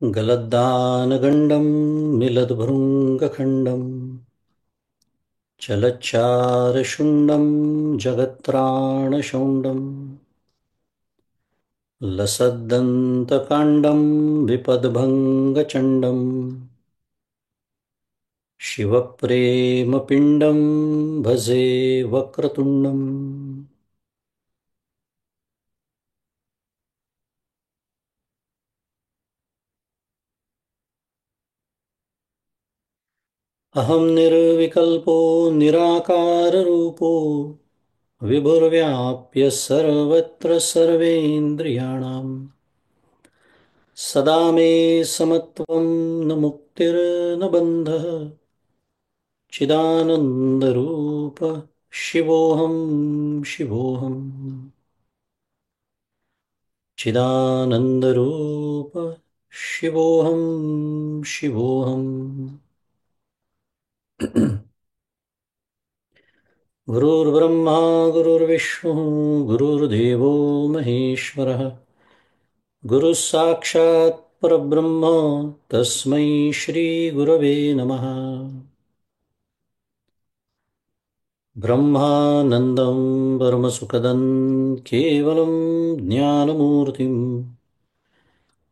गलद्दानगण्डं मिलद्भृङ्गखण्डं चलच्चारशुण्डं जगत्त्राणशौण्डं लसद्दन्तकाण्डं विपद्भङ्गचण्डं शिवप्रेमपिण्डं भजे वक्रतुण्डम्। अहं निर्विकल्पो निराकाररूपो विभुर्व्याप्य सर्वत्र सर्वेन्द्रियाणां सदा मे समत्वं न मुक्तिर्न बन्धः चिदानन्दरूप शिवोऽहं शिवोऽहम् चिदानन्दरूप शिवोऽहं शिवोऽहम्। गुरुर्ब्रह्मा गुरुर्विष्णुः गुरुर्देवो महेश्वरः गुरुः साक्षात् परब्रह्म तस्मै श्रीगुरवे नमः। ब्रह्मानन्दं परमसुखदं केवलं ज्ञानमूर्तिं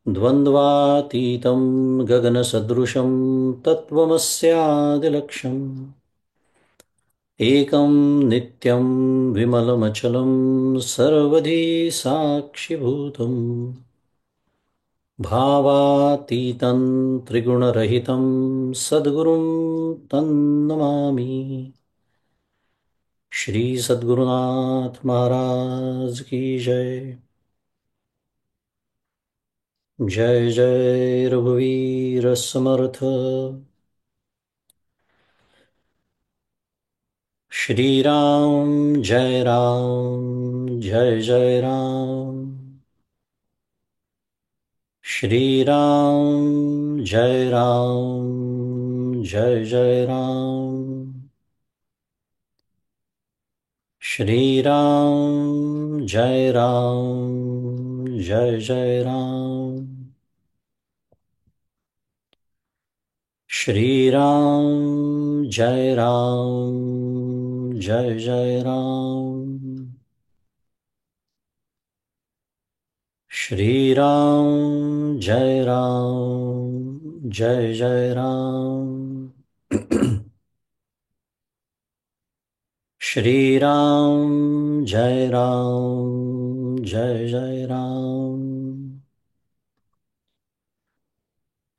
द्वन्द्वातीतं गगनसदृशं तत्त्वमस्यादिलक्ष्यम् एकं नित्यं विमलमचलं सर्वधी साक्षिभूतं भावातीतं त्रिगुणरहितं सद्गुरुं तन्नमामि। श्री सद्गुरुनाथ महाराज की जय। जय जय रघुवीर समर्थ। श्री राम जय राम जय जय राम। श्री राम जय राम जय जय राम। श्री राम जय राम जय जय राम। श्री राम जय राम जय जय राम। श्री राम जय राम जय जय राम। श्री राम जय राम जय जय राम।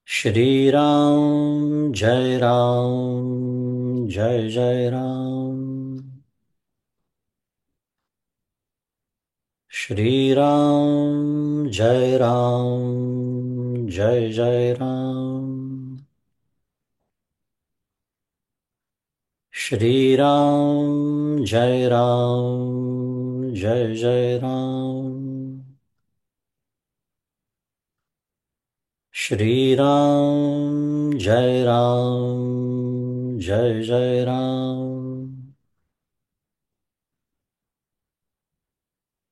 श्री राम जय राम जय जय राम। श्री राम जय राम जय जय राम। श्री राम जय राम जय जय राम। श्री राम जय राम जय जय राम।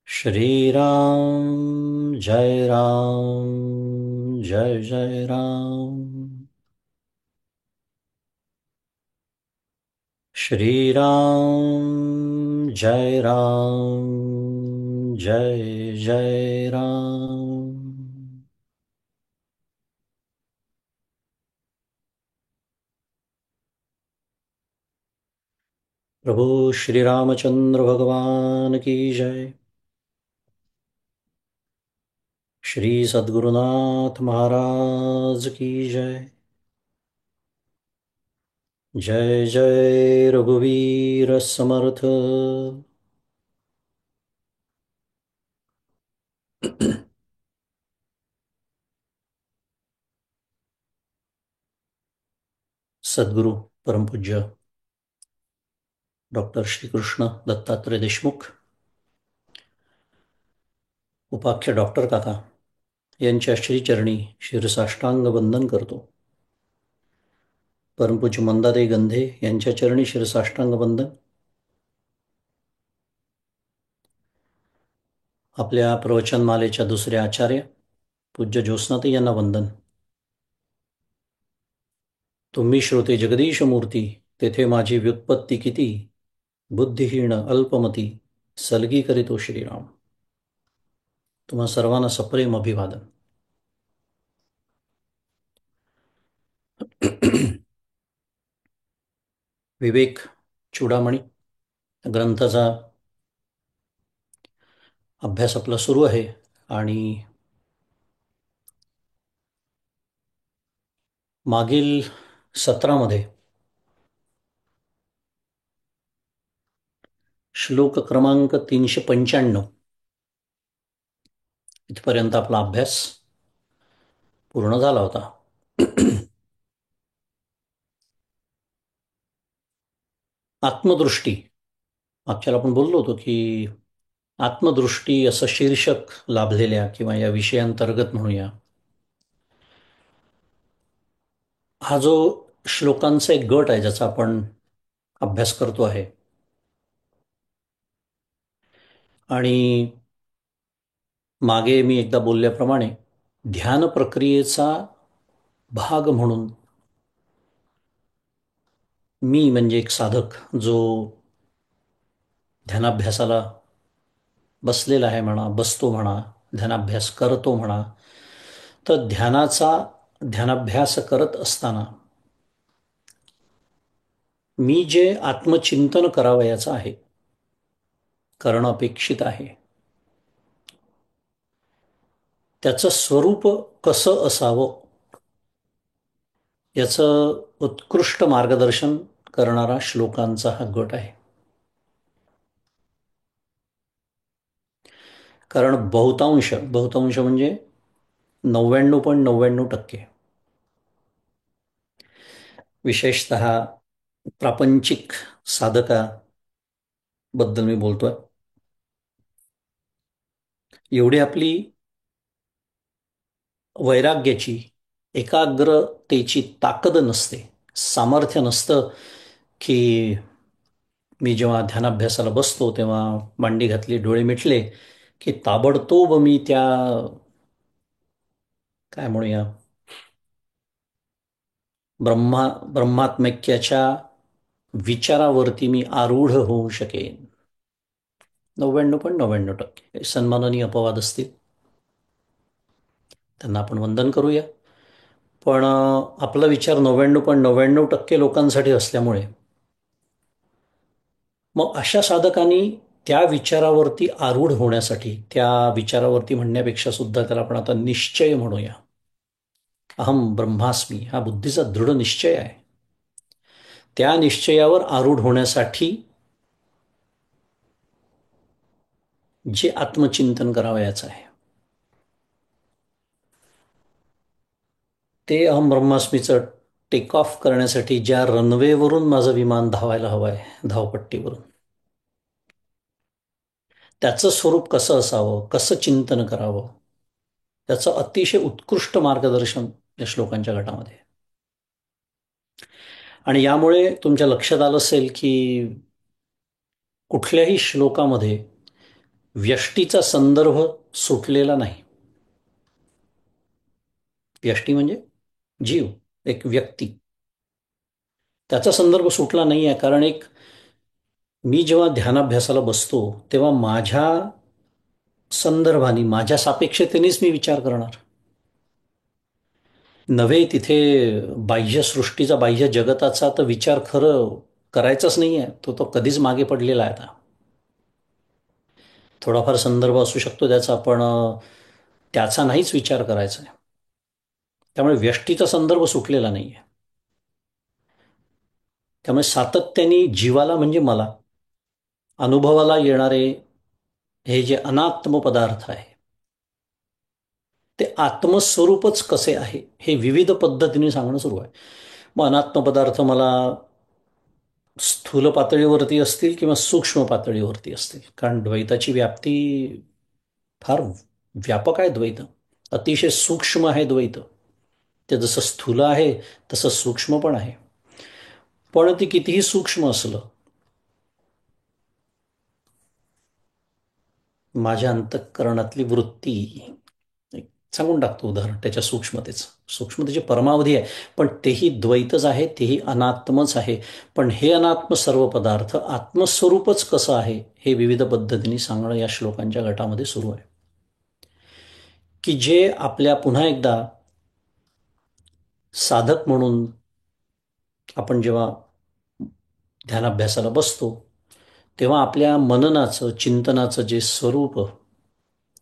श्री राम जय राम जय जय राम। श्री राम जय राम जय जय राम। प्रभु श्री रामचंद्र भगवान की जय। श्री सद्गुरुनाथ महाराज की जय। जय जय रघुवीर समर्थ। सद्गुरु परम पूज्य डॉक्टर श्री कृष्ण दत्तात्रय देशमुख उपाख्य डॉक्टर काका यांच्या श्रीचरणी शिरसाष्टांग वंदन करतो। परमपूज्य मंदादे गंधे यांच्या चरणी शिरसाष्टांग वंदन। आपल्या प्रवचनमालेच्या दुसरे आचार्य पूज्य ज्योत्स्नाताई यांना वंदन। तुम्ही श्रोते जगदीशमूर्ती, तेथे माझी व्युत्पत्ती किती. बुद्धिहीन अल्पमती, सलगी करीतो श्रीराम. तुम्हा सर्वांना सप्रेम अभिवादन. विवेक चूडामणी ग्रंथाचा अभ्यास आपला सुरू आहे आणि मागील सत्रामध्ये श्लोक क्रमांक 395 इथपर्यंत आपला अभ्यास पूर्ण झाला होता. आत्मदृष्टी, मागच्याला आपण बोललो होतो की आत्मदृष्टी असं शीर्षक लाभलेल्या किंवा या विषयांतर्गत म्हणूया, हा जो श्लोकांचा एक गट आहे ज्याचा आपण अभ्यास करतो आहे आणि मागे मी एकदा बोलल्याप्रमाणे ध्यान प्रक्रियेचा भाग म्हणून मी म्हणजे एक साधक जो ध्यानाभ्यासाला बसलेला आहे म्हणा, बसतो म्हणा, ध्यानाभ्यास करतो म्हणा, तर ध्यानाभ्यास करत असताना मी जे आत्मचिंतन करावयाचं आहे, करणं अपेक्षित आहे, त्याचं स्वरूप कसं असावं याचं उत्कृष्ट मार्गदर्शन करणारा श्लोकांचा हा गट आहे. कारण बहुतांश म्हणजे 99.99% विशेषतः प्रापंचिक साधकाबद्दल मी बोलतोय, एवढी आपली वैराग्याची, एकाग्रतेची ताकद नसते, सामर्थ्य नसतं की मी जेव्हा ध्यानाभ्यासाला बसतो तेव्हा मांडी घातली, डोळे मिटले की ताबडतोब मी त्या काय म्हणूया ब्रह्मात्मैक्याच्या विचारावरती मी आरूढ होऊ शकेन. 99.99% सन्माननीय अपवाद असतील, त्यांना आपण वंदन करूया. पण आपला विचार 99.99% लोकांसाठी असल्यामुळे मग अशा साधकांनी त्या विचारावरती आरूढ होण्यासाठी, त्या विचारावरती म्हणण्यापेक्षा सुद्धा त्याला आपण आता निश्चय म्हणूया, अहम ब्रह्मास्मी हा बुद्धीचा दृढ निश्चय आहे, त्या निश्चयावर आरूढ होण्यासाठी जे आत्मचिंतन करावयाचं आहे ते अहम ब्रह्मास्मीचं टेक ऑफ करण्यासाठी ज्या रनवेवरून माझं विमान धावायला हवं आहे, धावपट्टीवरून, त्याचं स्वरूप कसं असावं, कसं चिंतन करावं, त्याचं अतिशय उत्कृष्ट मार्गदर्शन या श्लोकांच्या गटामध्ये. आणि यामुळे तुमच्या लक्षात आलं असेल की कुठल्याही श्लोकामध्ये व्यष्टीचा संदर्भ सुटलेला नाही. व्यष्टी म्हणजे जीव, एक व्यक्ती, त्याचा संदर्भ सुटला नाही आहे. कारण मी जेव्हा ध्यानाभ्यासाला बसतो तेव्हा माझ्या संदर्भाने, माझ्या सापेक्षतेनेच मी विचार करणार, नव्हे तिथे बाह्य सृष्टीचा, बाह्य जगताचा तर विचार खरं करायचाच नाही आहे. तो कधीच मागे पडलेला आहे. आता थोडाफार संदर्भ असू शकतो त्याचा, पण त्याचा नाहीच विचार करायचा आहे. त्यामुळे व्यष्टीचा संदर्भ सुटलेला नाही आहे. त्यामुळे सातत्याने जीवाला म्हणजे मला अनुभवाला येणारे हे जे अनात्म पदार्थ आहे ते आत्मस्वरूपच कसे आहे हे विविध पद्धतीने सांगणं सुरू आहे. मग अनात्म पदार्थ मला स्थूल पातळीवरती असतील किंवा सूक्ष्म पातळीवरती असतील, कारण द्वैताची व्याप्ती फार व्यापक आहे. द्वैत अतिशय सूक्ष्म आहे. द्वैत ते जसं स्थूल आहे तसं सूक्ष्म पण आहे. पण ती कितीही सूक्ष्म असलं, माझ्या अंतःकरणातली वृत्ती सांगून टाकतो उदाहरण त्याच्या सूक्ष्मतेचं. सूक्ष्मतेची परमावधी आहे, पण तेही द्वैतच आहे, तेही अनात्मच आहे. पण हे अनात्म सर्व पदार्थ आत्मस्वरूपच कसं आहे हे विविध पद्धतीने सांगणं या श्लोकांच्या गटामध्ये सुरू आहे. की जे आपल्या पुन्हा एकदा साधक म्हणून आपण जेव्हा ध्यानाभ्यासाला बसतो तेव्हा आपल्या मननाचं चिंतनाचं जे स्वरूप,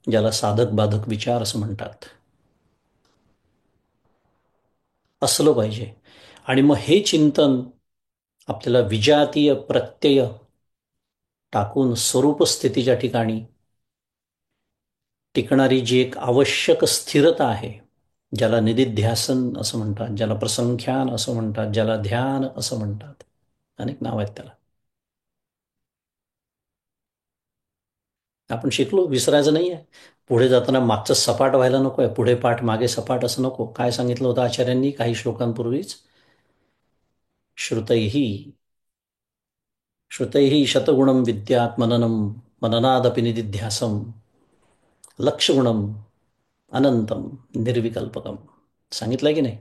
ज्याला साधक बाधक विचार असं म्हणतात, असलं पाहिजे. आणि मग हे चिंतन आपल्याला विजातीय प्रत्यय टाकून स्वरूप स्थितीच्या ठिकाणी टिकणारी जी एक आवश्यक स्थिरता आहे, ज्याला निदिध्यासन असं म्हणतात, ज्याला प्रसंख्यान असं म्हणतात, ज्याला ध्यान असं म्हणतात, अनेक नाव आहेत त्याला. आपण शिकलो, विसरायचं नाही आहे. पुढे जाताना मागचं सपाट व्हायला नको आहे, पुढे पाठ मागे सपाट असं नको. काय सांगितलं होतं आचार्यांनी काही श्लोकांपूर्वीच? श्रुतैही श्रुतैही शतगुणम विद्यात मननम मननादपि निदिध्यासम लक्षगुणम अनंतम निर्विकल्पकम. सांगितलंय की नाही?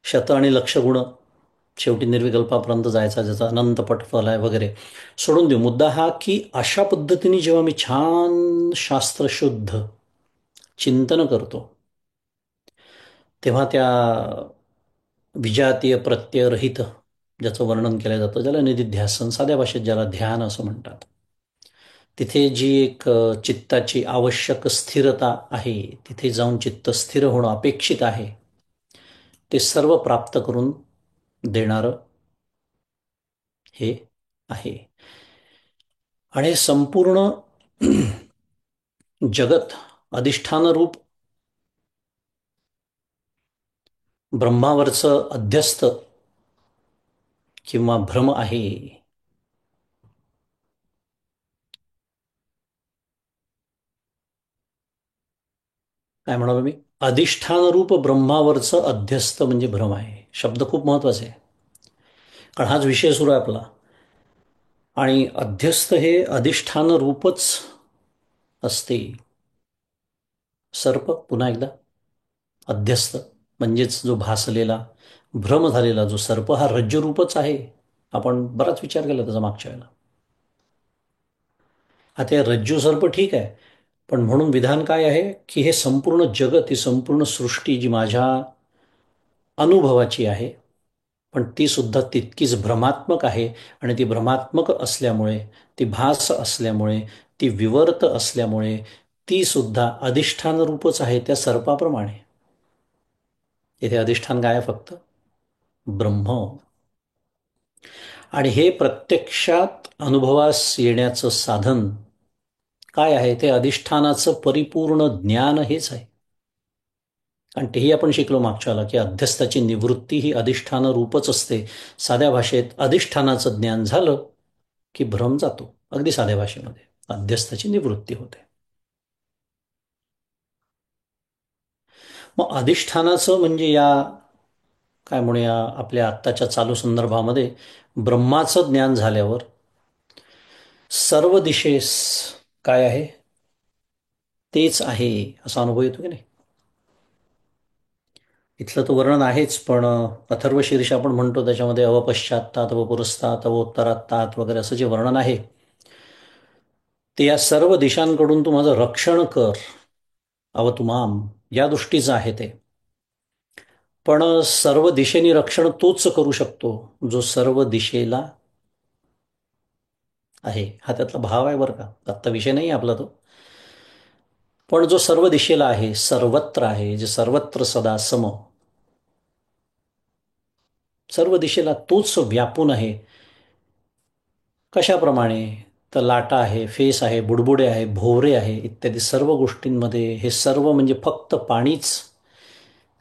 शत आणि लक्ष गुण, शेवटी निर्विकल्पापर्यंत जायचा, ज्याचा अनंत पटफल आहे वगैरे. सोडून देऊ मुद्दा हा, की अशा पद्धतीने जेव्हा मी छान शास्त्रशुद्ध चिंतन करतो तेव्हा त्या विजातीय प्रत्ययरहित ज्याचं वर्णन केलं जातं, ज्याला निदिध्यासन, साध्या भाषेत ज्याला ध्यान असं म्हणतात, तिथे जी एक चित्ताची आवश्यक स्थिरता आहे, तिथे जाऊन चित्त स्थिर होणं अपेक्षित आहे, ते सर्व प्राप्त करून देणारं हे आहे. आणि हे संपूर्ण जगत अधिष्ठानरूप ब्रह्मावरचं अध्यस्त किंवा भ्रम आहे. काय म्हणालो मी? अधिष्ठानरूप ब्रह्मावरचं अध्यस्त म्हणजे भ्रम आहे. शब्द खूप महत्वाचे आहे, कारण हाच विषय सुरू आहे आपला. आणि अध्यस्त हे अधिष्ठान रूपच असते. सर्प, पुन्हा एकदा, अध्यस्त म्हणजेच जो भासलेला भ्रम झालेला जो सर्प, हा रज्जूरूपच आहे. आपण बराच विचार केला त्याचा मागच्या वेळेला. आता रज्जू सर्प ठीक आहे, पण म्हणून विधान काय आहे, की हे संपूर्ण जगत, ही संपूर्ण सृष्टी जी माझ्या अनुभवाची आहे, पण ती सुद्धा तितकीच भ्रमात्मक आहे. आणि ती भ्रमात्मक असल्यामुळे, ती भास असल्यामुळे, ती विवर्त असल्यामुळे ती सुद्धा अधिष्ठान रूपच आहे त्या सर्पाप्रमाणे. इथे अधिष्ठान काय आहे? फक्त ब्रह्म. आणि हे प्रत्यक्षात अनुभवास येण्याचं साधन काय आहे? ते अधिष्ठानाचं परिपूर्ण ज्ञान हेच आहे. आणि तेही आपण शिकलो मागच्याला, की अध्यस्थाची निवृत्ती ही अधिष्ठान रूपच असते. साध्या भाषेत अधिष्ठानाचं ज्ञान झालं की भ्रम जातो. अगदी साध्या भाषेमध्ये अध्यस्थाची निवृत्ती होते. मग अधिष्ठानाचं म्हणजे या काय म्हणूया आपल्या आत्ताच्या चालू संदर्भामध्ये ब्रह्माचं ज्ञान झाल्यावर सर्व दिशेस काय आहे? तेच आहे असा अनुभव येतो की नाही? इथलं तर वर्णन आहेच, पण अथर्व शीर्ष आपण म्हणतो त्याच्यामध्ये अवपश्चातात, अवपुरस्तात, अवोत्तरातात वगैरे असं जे वर्णन आहे, ते या सर्व दिशांकडून तू माझं रक्षण कर, अवतुमाम, या दृष्टीचं आहे ते. पण सर्व दिशेने रक्षण तोच करू शकतो जो सर्व दिशेला आहे. हा त्यातला भाव आहे बरं का, आत्ता विषय नाही आपला तो. पण जो सर्व दिशेला आहे, सर्वत्र आहे, जे सर्वत्र सदा सम, सर्व दिशेला तोच व्यापून आहे. कशाप्रमाणे? तर लाटा आहे, फेस आहे, बुडबुडे आहे, भोवरे आहे, इत्यादी सर्व गोष्टींमध्ये हे सर्व म्हणजे फक्त पाणीच.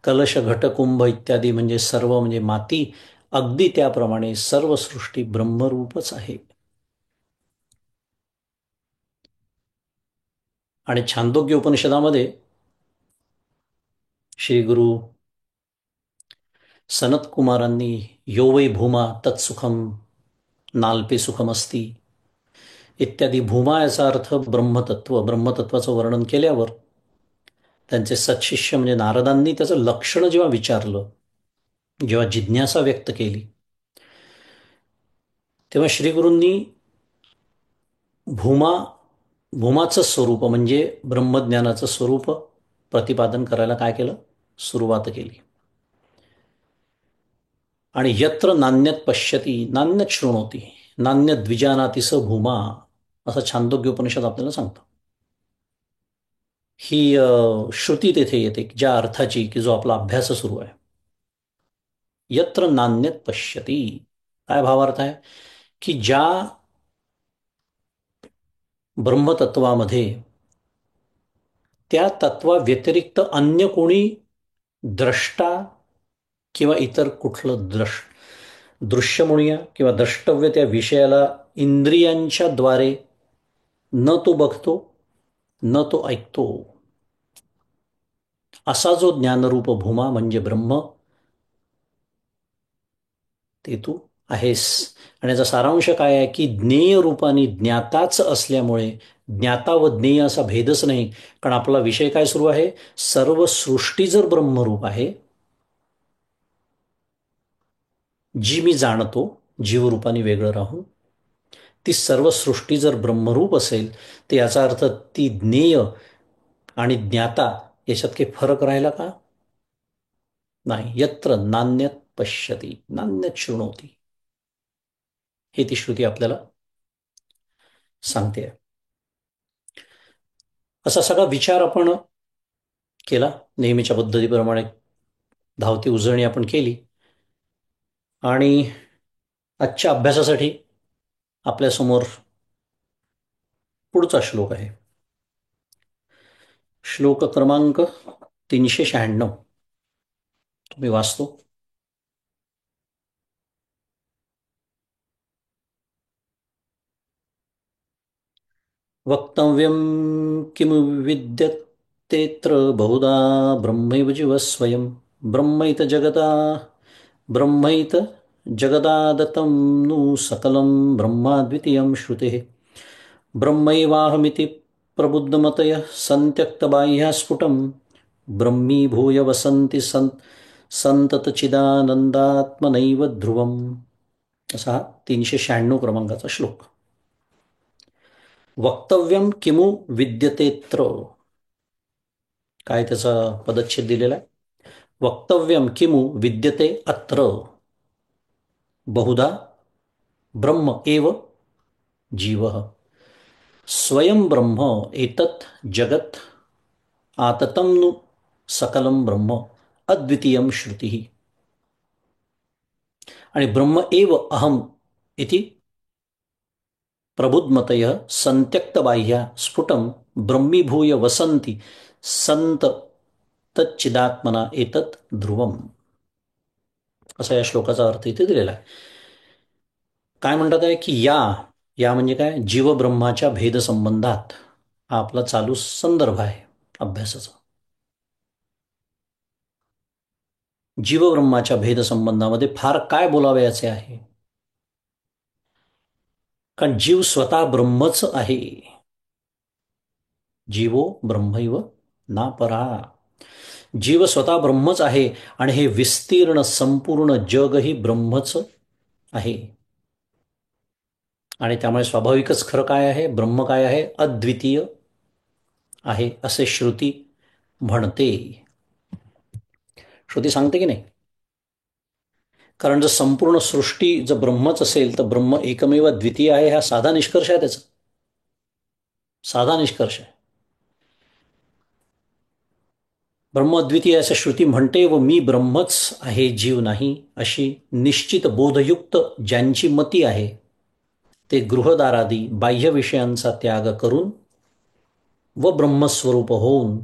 कलश घटकुंभ इत्यादी म्हणजे सर्व म्हणजे माती. अगदी त्याप्रमाणे सर्व सृष्टी ब्रह्मरूपच आहे. आणि छांदोग्य उपनिषदामध्ये श्री गुरु सनत कुमारांनी यो वै भूमा तत्सुखम नाल्पे सुखम असती, इत्यादी. भूमा याचा अर्थ ब्रह्मतत्व. ब्रह्मतत्वाचं वर्णन केल्यावर त्यांचे सत्शिष्य म्हणजे नारदांनी त्याचं लक्षण जेव्हा विचारलं, जेव्हा जिज्ञासा व्यक्त केली, तेव्हा श्रीगुरूंनी भूमाचं स्वरूप म्हणजे ब्रह्मज्ञानाचं स्वरूप प्रतिपादन करायला काय केलं? सुरुवात केली. आणि यत्र नान्यत पश्यती नान्यत शृणोती नान्यत द्विजानाति स भूमा, असं छांदोग्य उपनिषद आपल्याला सांगतं. ही श्रुती तेथे येते ज्या अर्थाची की जो आपला अभ्यास सुरू आहे. यत्र नान्यत पश्यती, काय भावार्थ आहे? की ज्या ब्रह्मतत्वामध्ये त्या तत्वाव्यतिरिक्त अन्य कोणी द्रष्टा किंवा इतर कुठलं दृश्य म्हणूया किंवा द्रष्टव्य त्या विषयाला इंद्रियांच्या द्वारे न तो बघतो न तो ऐकतो, असा जो ज्ञानरूप भूमा म्हणजे ब्रह्म, ते तू आहेस. आणि याचा सारांश काय आहे की ज्ञेय रूपाने ज्ञाताच असल्यामुळे ज्ञाता व ज्ञेय असा भेदच नाही. कारण आपला विषय काय सुरू आहे? सर्व सृष्टी जर ब्रह्मरूप आहे, जी मी जाणतो जीवरूपाने वेगळं राहून, ती सर्व सृष्टी जर ब्रह्मरूप असेल तर याचा अर्थ ती ज्ञेय आणि ज्ञाता याच्यात काही फरक राहिला का? नाही. यत्र नान्यत पश्यती नान्यत शृणोती, हे ती श्रुती आपल्याला सांगते. असा सगळा विचार आपण केला. नेहमीच्या पद्धतीप्रमाणे धावती उजळणी आपण केली. आणि आजच्या अभ्यासासाठी आपल्यासमोर पुढचा श्लोक आहे. श्लोक क्रमांक 396. मी वाचतो. वक्तव्यं किमु विद्यतेऽत्र बहुधा ब्रह्मैव जीवः स्वयं ब्रह्मैत जगदादतं नु सकलं ब्रह्माद्वितीयं श्रुतेः ब्रह्मैवाहमिति प्रबुद्धमतयः सन्त्यक्तबाह्यः स्फुटं ब्रह्मीभूय वसन्ति संततचिदानंदात्मनैव ध्रुवम्. असा 396 क्रमांकाचा श्लोक. वक्तव्यम किमु विद्यतेत्र, काय त्याचा पदच्छेद दिलेला आहे? वक्तव्यम किमु विद्यते अत्र बहुधा ब्रह्म एव जीवः स्वयं ब्रह्म एतत् जगत आततं नु सकलं ब्रह्म अद्वितीयं श्रुतिः. आणि ब्रह्म एव अहम इति प्रबुद्धमतयः संत्यक्तबाह्या स्फुटं ब्रह्मीभूय वसन्ति संत तच्चिदात्मना एतत् ध्रुवम, असा या श्लोकाचा अर्थ इथे दिलेला आहे. काय म्हणतात आहे की या म्हणजे काय? जीवब्रह्माच्या भेदसंबंधात हा आपला चालू संदर्भ आहे अभ्यासाचा. जीवब्रह्माच्या भेदसंबंधामध्ये फार काय बोलावयाचे आहे? कारण जीव स्वतः ब्रह्मच आहे. जीवो ब्रह्मैव नापरा. जीव स्वतः ब्रह्मच आहे आणि हे विस्तीर्ण संपूर्ण जगही ब्रह्मच आहे. आणि त्यामुळे स्वाभाविकच खरं काय आहे? ब्रह्म काय आहे? अद्वितीय आहे असे श्रुती म्हणते. श्रुती सांगते की नाही? कारण जर संपूर्ण सृष्टी जर ब्रह्मच असेल तर ब्रह्म एकमेव द्वितीय आहे, हा साधा निष्कर्ष आहे. त्याचा साधा निष्कर्ष आहे. ब्रह्म अद्वितीय असं श्रुती म्हणते व मी ब्रह्मच आहे, जीव नाही, अशी निश्चित बोधयुक्त ज्यांची मती आहे ते गृहदारादी बाह्य विषयांचा त्याग करून व ब्रह्मस्वरूप होऊन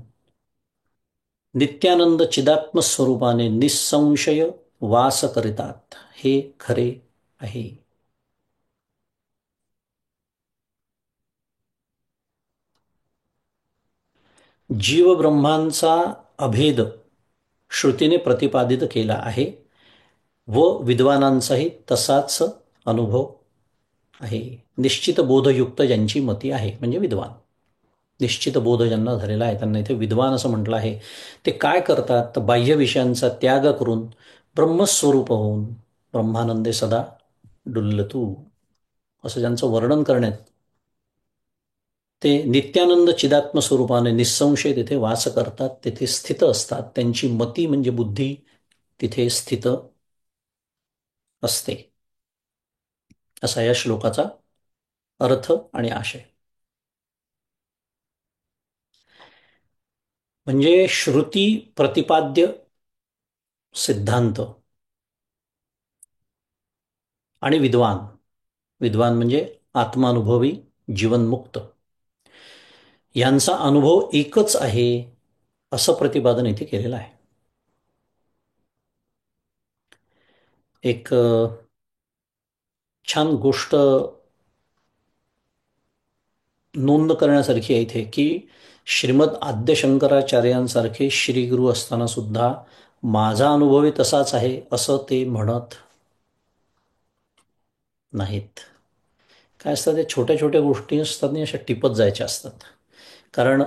नित्यानंद चिदात्मस्वरूपाने निसंशय वास करितात, हे खरे आहे. जीवब्रह्मांचा अभेद श्रुतीने प्रतिपादित केला आहे व विद्वानांचाही तसाच अनुभव आहे. निश्चित बोधयुक्त ज्यांची मती आहे म्हणजे विद्वान. निश्चित बोध ज्यांना झालेला आहे त्यांना इथे विद्वान असं म्हटलं आहे. ते काय करतात तर बाह्य विषयांचा त्याग करून ब्रह्मस्वरूप होऊन ब्रह्मानंदे सदा डुल्लतू असं ज्यांचं वर्णन करण्यात, ते नित्यानंद चिदात्म स्वरूपाने निस्संशय तिथे वास करतात, तिथे स्थित असतात. त्यांची मती म्हणजे बुद्धी तिथे स्थित असते. असा या श्लोकाचा अर्थ आणि आशय. म्हणजे श्रुती प्रतिपाद्य सिद्धांत आणि विद्वान. विद्वान म्हणजे आत्मानुभवी जीवनमुक्त, यांचा अनुभव एकच आहे असं प्रतिपादन इथे केलेलं आहे. एक छान गोष्ट नोंद करण्यासारखी आहे इथे की श्रीमद आद्य शंकराचार्यांसारखे श्रीगुरू असताना सुद्धा माझा अनुभवही तसाच आहे असं ते म्हणत नाहीत. काय असतं, ते छोट्या छोट्या गोष्टी असतात आणि अशा टिपत जायच्या असतात. कारण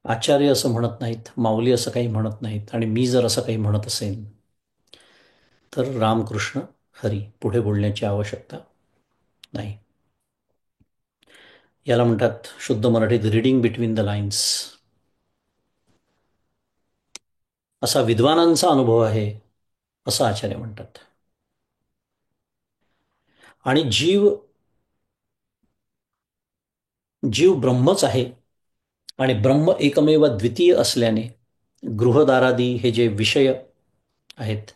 आचार्य असं म्हणत नाहीत, माऊली असं काही म्हणत नाहीत, आणि मी जर असं काही म्हणत असेन तर रामकृष्ण हरी पुढे बोलण्याची आवश्यकता नाही. याला म्हणतात शुद्ध मराठीत रीडिंग बिटवीन द लाईन्स. असा विद्वानांचा अनुभव आहे असं आचार्य म्हणतात. आणि जीव जीव ब्रह्मच आहे आणि ब्रह्म एकमेव द्वितीय असल्याने गृहदारादी हे जे विषय आहेत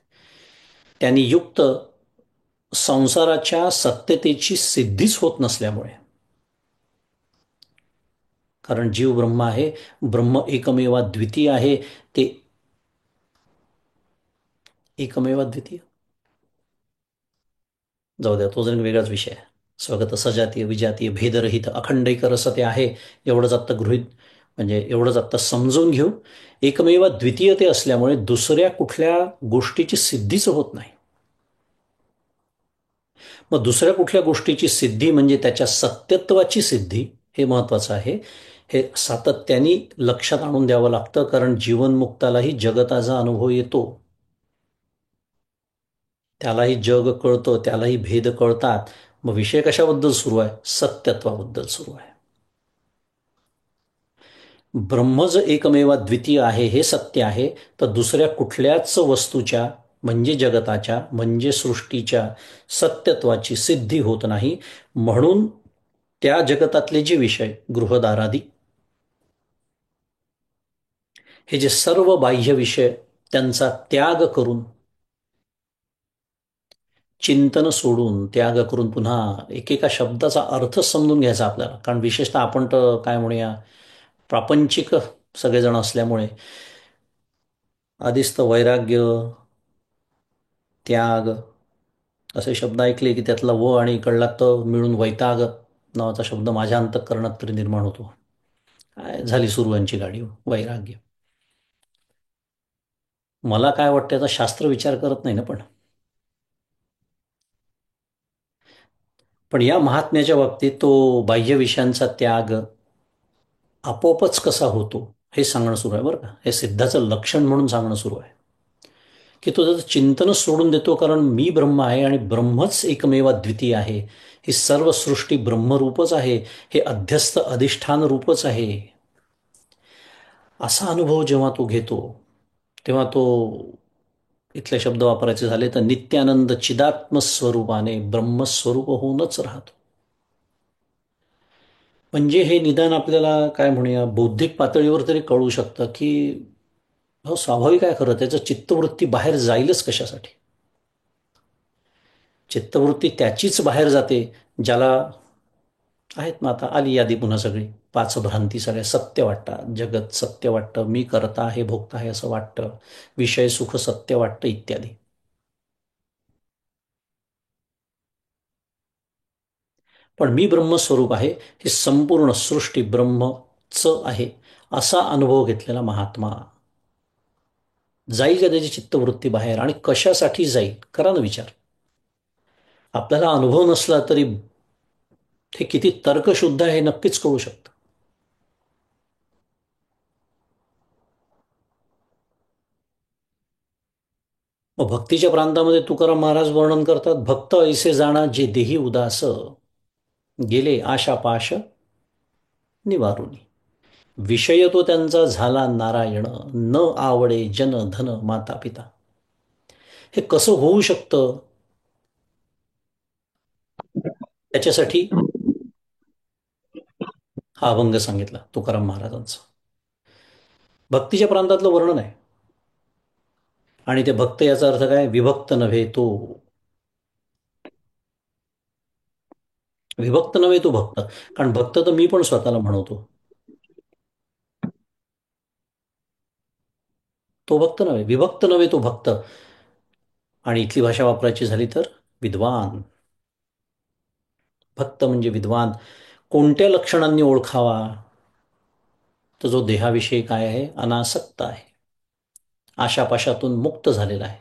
त्यांनी युक्त संसाराच्या सत्यतेची सिद्धीच होत नसल्यामुळे, कारण जीव ब्रह्म आहे, ब्रह्म एकमेवा द्वितीय आहे, ते एकमेवा द्वितीय, जाऊ द्या तो जर वेगळाच विषय आहे. स्वगत सजातीय विजातीय भेदरहित अखंडैक रस ते आहे, एवढंच आत्ता गृहित म्हणजे एवढंच आत्ता समजून घेऊ. एकमेवा द्वितीय ते असल्यामुळे दुसऱ्या कुठल्या गोष्टीची सिद्धीच होत नाही. मग दुसऱ्या कुठल्या गोष्टीची सिद्धी म्हणजे त्याच्या सत्यत्वाची सिद्धी, हे महत्वाचं आहे. हे सातत्याने लक्षात आणून द्यावं लागतं, कारण जीवनमुक्तालाही जगताचा अनुभव येतो, त्यालाही जग कळतं, त्यालाही भेद कळतात. मग विषय कशाबद्दल सुरू आहे? सत्यत्वाबद्दल सुरू आहे. ब्रह्म जर एकमेवा द्वितीय आहे हे सत्य आहे, तर दुसऱ्या कुठल्याच वस्तूच्या म्हणजे जगताच्या म्हणजे सृष्टीच्या सत्यत्वाची सिद्धी होत नाही. म्हणून त्या जगतातले जे विषय गृहदारादी हे जे सर्व बाह्य विषय त्यांचा त्याग करून, चिंतन सोडून, त्याग करून, पुन्हा एकेका शब्दाचा अर्थ समजून घ्यायचा आपल्याला. कारण विशेषतः आपण तर काय म्हणूया प्रापंचिक सगळेजण असल्यामुळे आधीच तर वैराग्य, त्याग असे शब्द ऐकले की त्यातला व आणि इकडला त मिळून वैताग नावाचा शब्द माझ्या अंतःकरणात तरी निर्माण होतो. काय झाली सुरू यांची गाडी, वैराग्य. मला काय वाटतं, याचा शास्त्र विचार करत नाही ना. पण या महात्म्याच्या बाबतीत तो बाह्य विषयांचा त्याग आपोआपच कसा होतो हे सांगणं सुरू आहे बरं का. हे सिद्धाचं लक्षण म्हणून सांगणं सुरू आहे की तो त्याचं चिंतनच सोडून देतो, कारण मी ब्रह्म आहे आणि ब्रह्मच एकमेवा द्वितीय आहे. ही सर्व सृष्टी ब्रह्मरूपच आहे, हे अध्यस्त अधिष्ठान रूपच आहे. असा अनुभव जेव्हा तो घेतो तेव्हा तो, इथले शब्द वापरायचे झाले तर, नित्यानंद चिदात्म स्वरूपाने ब्रह्मस्वरूप होऊनच राहतो. म्हणजे हे निदान आपल्याला काय म्हणूया बौद्धिक पातळीवर तरी कळू शकतं की हो स्वाभाविक आहे खरं, त्याचं चित्तवृत्ती बाहेर जाईलच कशासाठी. चित्तवृत्ती त्याचीच बाहेर जाते ज्याला, आहेत ना आता आली यादी पुन्हा सगळी, पाच भ्रांती सगळ्या सत्य वाटतात, जगत सत्य वाटतं, मी करता आहे भोगता आहे असं वाटतं, विषय सुख सत्य वाटतं इत्यादी. पण मी ब्रह्मस्वरूप आहे, ही संपूर्ण सृष्टी ब्रह्मच आहे असा अनुभव घेतलेला महात्मा जाईल का त्याची चित्तवृत्ती बाहेर आणि कशासाठी जाईल? करा ना विचार. आपल्याला अनुभव नसला तरी हे किती तर्कशुद्ध आहे हे नक्कीच कळू शकतं. मग भक्तीच्या प्रांतामध्ये तुकाराम महाराज वर्णन करतात, भक्त ऐसे जाणा जे देही उदास, गेले आशा पाश निवारुनी. विषय तो त्यांचा झाला नारायण, न आवडे जन धन माता पिता. हे कसं होऊ शकतं? त्याच्यासाठी हा अभंग सांगितला तुकाराम महाराजांचा. भक्तीच्या प्रांतातलं वर्णन आहे. आणि ते भक्त याचा अर्थ काय? विभक्त नव्हे तो. विभक्त नव्हे तो भक्त. कारण भक्त तर मी पण स्वतःला म्हणवतो. तो भक्त नव्हे, विभक्त नव्हे तो भक्त. आणि इथली भाषा वापरायची झाली तर विद्वान. भक्त म्हणजे विद्वान. कोणत्या लक्षणांनी ओळखावा? तर जो देहाविषयी काय आहे? अनासक्त आहे, आशापाशातून मुक्त झालेला आहे.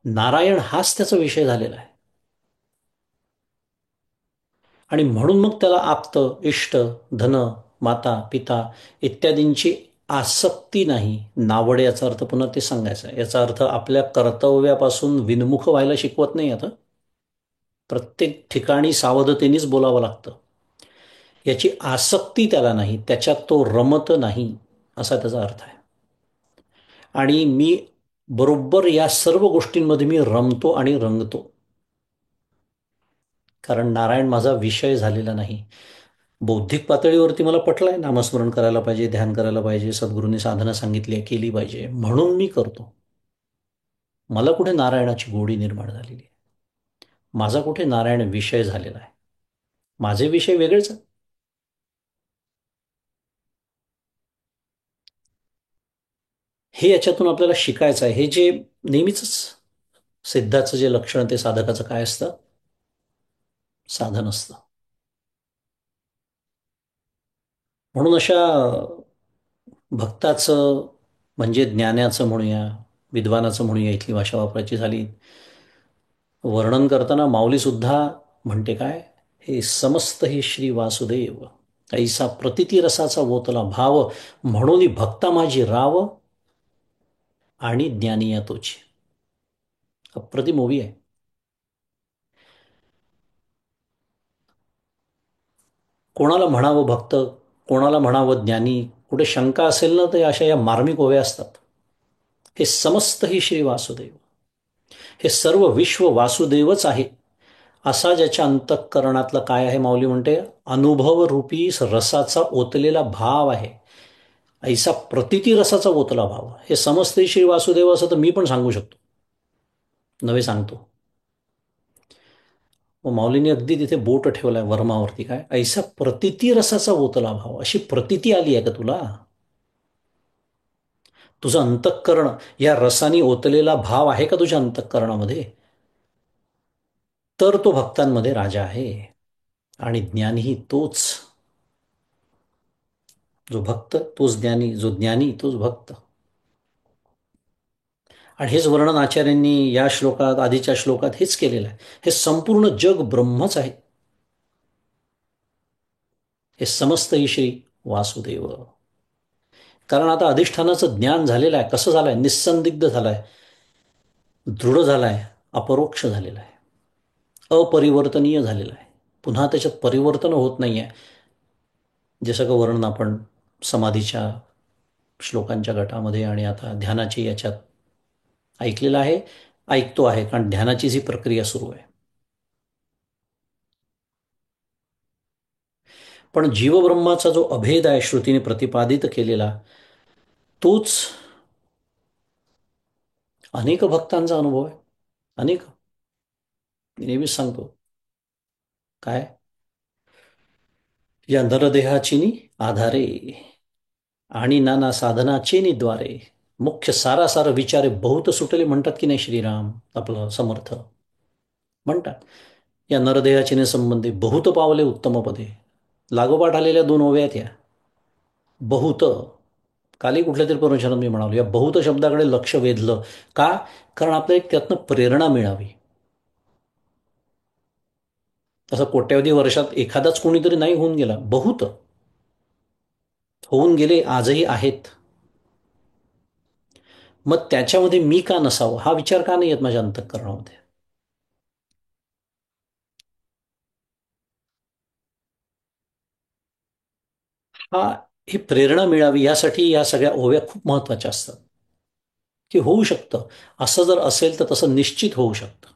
नारायण हाच त्याचा विषय झालेला आहे. आणि म्हणून मग त्याला आप्त, इष्ट, धन, माता, पिता इत्यादींची आसक्ती नाही. नावड याचा अर्थ पुन्हा ते सांगायचा आहे. याचा अर्थ आपल्या कर्तव्यापासून विनमुख व्हायला शिकवत नाही. आता प्रत्येक ठिकाणी सावधतेनेच बोलावं लागतं. याची आसक्ती त्याला नाही, त्याच्यात तो रमत नाही, असा त्याचा अर्थ आहे. आणि मी बरोबर या सर्व गोष्टींमध्ये मी रमतो आणि रंगतो. कारण नारायण माझा विषय झालेला नाही. बौद्धिक पातळीवरती मला पटलंय, नामस्मरण करायला पाहिजे, ध्यान करायला पाहिजे, सद्गुरूंनी साधना सांगितली आहे, केली पाहिजे, म्हणून मी करतो. मला कुठे नारायणाची गोडी निर्माण झालेली आहे? माझा कुठे नारायण विषय झालेला आहे? माझे विषय वेगळेच आहेत. हे याच्यातून आपल्याला शिकायचं आहे. हे जे नेहमीच सिद्धाचं जे लक्षण ते साधकाचं काय असतं? साधन असतं. म्हणून अशा भक्ताचं म्हणजे ज्ञानाचं म्हणूया, विद्वानाचं म्हणूया, इथली भाषा वापरायची झाली, वर्णन करताना माऊली सुद्धा म्हणते काय? हे समस्त हे श्री वासुदेव, ऐसा प्रतिती रसाचा ओतला भाव, म्हणून भक्ता माझी राव आणि ज्ञानी या तोची. अप्रतिम ओवी आहे. कोणाला म्हणावं भक्त, कोणाला म्हणावं ज्ञानी, कुठे शंका असेल ना, तर अशा या मार्मिक ओव्या असतात. हे समस्त ही श्री वासुदेव, हे सर्व विश्व वासुदेवच आहे, असा ज्याच्या अंतःकरणातलं काय आहे? माऊली म्हणते अनुभवरूपी रसाचा ओतलेला भाव आहे. ऐसा प्रतिती रसाचा ओतला भाव. हे समजते श्री वासुदेव असं तर मी पण सांगू शकतो, नवे सांगतो. मग माऊलीने अगदी तिथे बोट ठेवलाय वर्मावरती, काय ऐसा प्रतिती रसाचा ओतला भाव. अशी प्रतिती आली आहे का तुला? तुझं अंतःकरण या रसाने ओतलेला भाव आहे का तुझ्या अंतःकरणामध्ये? तर तो भक्तांमध्ये राजा आहे. आणि ज्ञानीही तोच. जो भक्त तोच ज्ञानी, जो ज्ञानी तोच भक्त. आणि हेच वर्णन आचार्यांनी या श्लोकात, आधीच्या श्लोकात हेच केलेलं आहे. हे संपूर्ण जग ब्रह्मच आहे. हे समस्त श्री वासुदेव. कारण आता अधिष्ठानाचं ज्ञान झालेलं आहे. कसं झालंय? निस्संदिग्ध झालंय, दृढ झालाय, अपरोक्ष झालेला आहे, अपरिवर्तनीय झालेला आहे. पुन्हा त्याच्यात परिवर्तन होत नाहीये. जे सगळं वर्णन आपण समाधीच्या श्लोकांच्या गटामध्ये आणि आता ध्यानाची याच्यात ऐकलेलं आहे, ऐकतो आहे. कारण ध्यानाची जी प्रक्रिया सुरू आहे. पण जीवब्रह्माचा जो अभेद आहे श्रुतीने प्रतिपादित केलेला, तोच अनेक भक्तांचा अनुभव आहे. अनेक. मी नेहमीच सांगतो काय, या नरदेहाची आधारे आणि नाना साधनाचे निद्वारे मुख्य सारासार विचारे बहुत सुटले, म्हणतात की नाही श्रीराम आपलं समर्थ म्हणतात. या नरदेहाची संबंधी बहुत पावले उत्तम पदे. लागोपाठ आलेल्या दोन ओव्या आहेत या. बहुत कालही कुठल्या तरी प्रवचनात मी म्हणालो, या बहुत शब्दाकडे लक्ष वेधलं. का? कारण आपल्याला एक त्यातनं प्रेरणा मिळावी. तसं कोट्यवधी वर्षात एखादाच कोणीतरी नाही होऊन गेला, बहुत होऊन गेले, आजही आहेत. मग त्याच्यामध्ये मी का नसावं, हा विचार का नाही येत माझ्या अंतःकरणामध्ये? हा, ही प्रेरणा मिळावी यासाठी या सगळ्या ओव्या खूप महत्वाच्या असतात. की होऊ शकतं, असं जर असेल तर तसं निश्चित होऊ शकतं.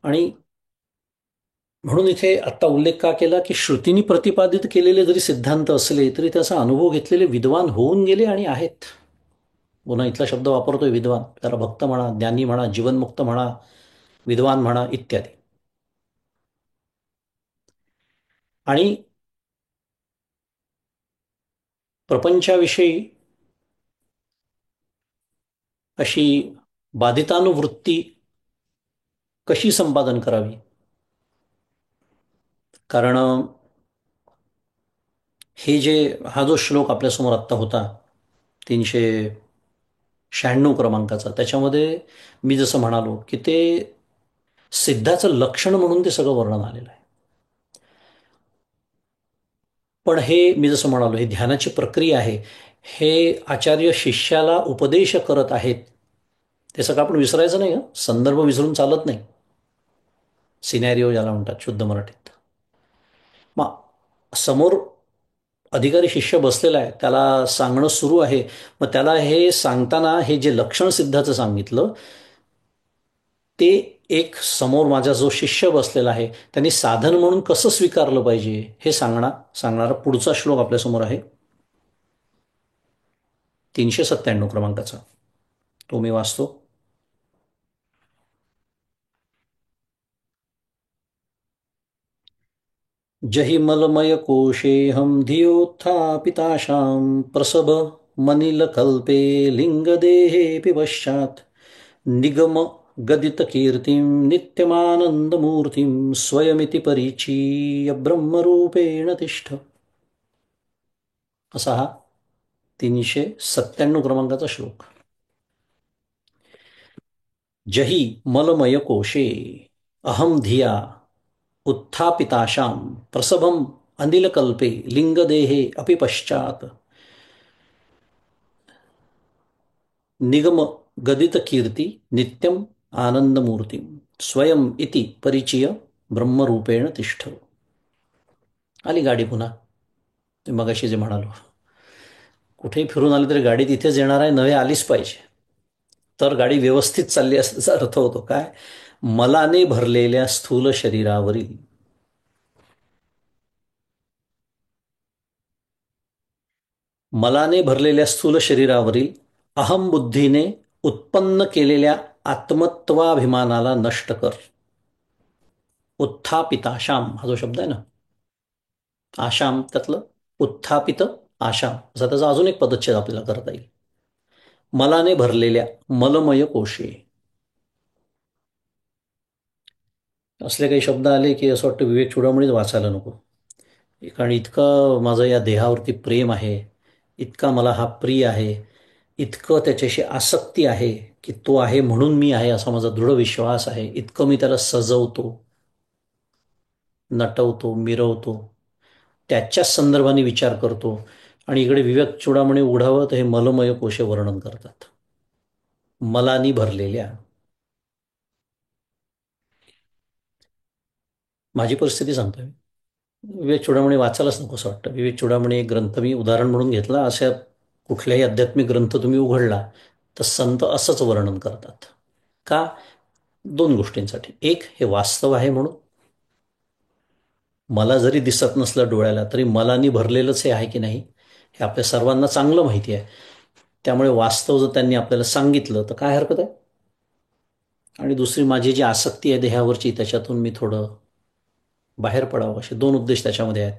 आणि म्हणून इथे आता उल्लेख का केला, की श्रुतींनी प्रतिपादित केलेले जरी सिद्धांत असले तरी त्याचा अनुभव घेतलेले विद्वान होऊन गेले आणि आहेत. पुन्हा इथला शब्द वापरतोय विद्वान, त्याला भक्त म्हणा, ज्ञानी म्हणा, जीवनमुक्त म्हणा, विद्वान म्हणा, इत्यादी. आणि प्रपंचाविषयी अशी बाधितानुवृत्ती कशी संपादन करावी? कारण हे जे हा जो श्लोक आपल्यासमोर आत्ता होता, 396 क्रमांकाचा, त्याच्यामध्ये मी जसं म्हणालो की ते सिद्धाचं लक्षण म्हणून ते सगळं वर्णन आलेलं आहे. पण हे मी जसं म्हणालो, हे ध्यानाची प्रक्रिया आहे. हे आचार्य शिष्याला उपदेश करत आहेत. ते सगळं आपण विसरायचं नाही, हं. संदर्भ विसरून चालत नाही. सिनॅरिओ ज्याला म्हणतात शुद्ध मराठीत. मग समोर अधिकारी शिष्य बसलेला आहे, त्याला सांगणं सुरू आहे. मग त्याला हे सांगताना हे जे लक्षण सिद्धाचं सांगितलं, ते एक समोर माझा जो शिष्य बसलेला आहे त्यांनी साधन म्हणून कसं स्वीकारलं पाहिजे हे सांगणारा पुढचा श्लोक आपल्यासमोर आहे, 397 क्रमांकाचा. तो मी वाचतो. जहि मलमय कोशेऽहं धियोत्थापिताशां प्रसभ मनिलकल्पे लिङ्गदेहेऽपि पश्चात् निगम गदितकीर्तिं नित्यमानन्दमूर्तिं स्वयमिति परिचीय ब्रह्मरूपेण तिष्ठ. असा हा 397 क्रमांकाचा श्लोक. जही मलमय कोशे अहम धिया उत्थापिताशां प्रसभम अनिलकल्पे लिंगदेहे अपि पश्चात निगम गदित कीर्ती नित्यम आनंदमूर्ती स्वयं इति परिचय ब्रह्मरूपेण तिष्ठ. आली गाडी पुन्हा. ते मगाशी जे म्हणालो, कुठेही फिरून आली तरी गाडी तिथेच येणार आहे, नव्हे आलीच पाहिजे. तर गाडी व्यवस्थित चालली असल्याचा अर्थ होतो काय? मलाने भरलेल्या स्थूल शरीरावरील मलाने भरलेल्या स्थूल शरीरावरील अहमबुद्धीने उत्पन्न केलेल्या आत्मत्वाभिमानाला नष्ट कर. उत्थापिताशाम हा जो शब्द आहे ना, आशाम त्यातलं उत्थापित आशाम असा त्याचा अजून एक पदच्छेद आपल्याला करता येईल. मलाने भरलेल्या मलमय कोशे असले काही शब्द आले की असं वाटतं विवेक चुडामणीच वाचायला नको. कारण इतकं माझं या देहावरती प्रेम आहे, इतका मला हा प्रिय आहे, इतकं त्याच्याशी आसक्ती आहे की तो आहे म्हणून मी आहे असा माझा दृढ विश्वास आहे. इतकं मी त्याला सजवतो, नटवतो, मिरवतो, त्याच्याच संदर्भाने विचार करतो. आणि इकडे विवेक चुडामणी उघडावं तर हे मलमय कोशे वर्णन करतात, मलानी भरलेल्या. माझी परिस्थिती सांगतोय. विवेक चुडामणी वाचायलाच नको असं वाटतं. विवेक चुडामणी एक ग्रंथ मी उदाहरण म्हणून घेतला. अशा कुठल्याही आध्यात्मिक ग्रंथ तुम्ही उघडला तर संत असंच वर्णन करतात. का? दोन गोष्टींसाठी. एक, हे वास्तव आहे म्हणून. मला जरी दिसत नसलं डोळ्याला तरी मलानी भरलेलंच हे आहे की नाही हे आपल्या सर्वांना चांगलं माहिती आहे. त्यामुळे वास्तव जर त्यांनी आपल्याला सांगितलं तर काय हरकत आहे. आणि दुसरी, माझी जी आसक्ती आहे देहावरची, त्याच्यातून मी थोडं बाहेर पडावं, असे दोन उद्देश त्याच्यामध्ये आहेत.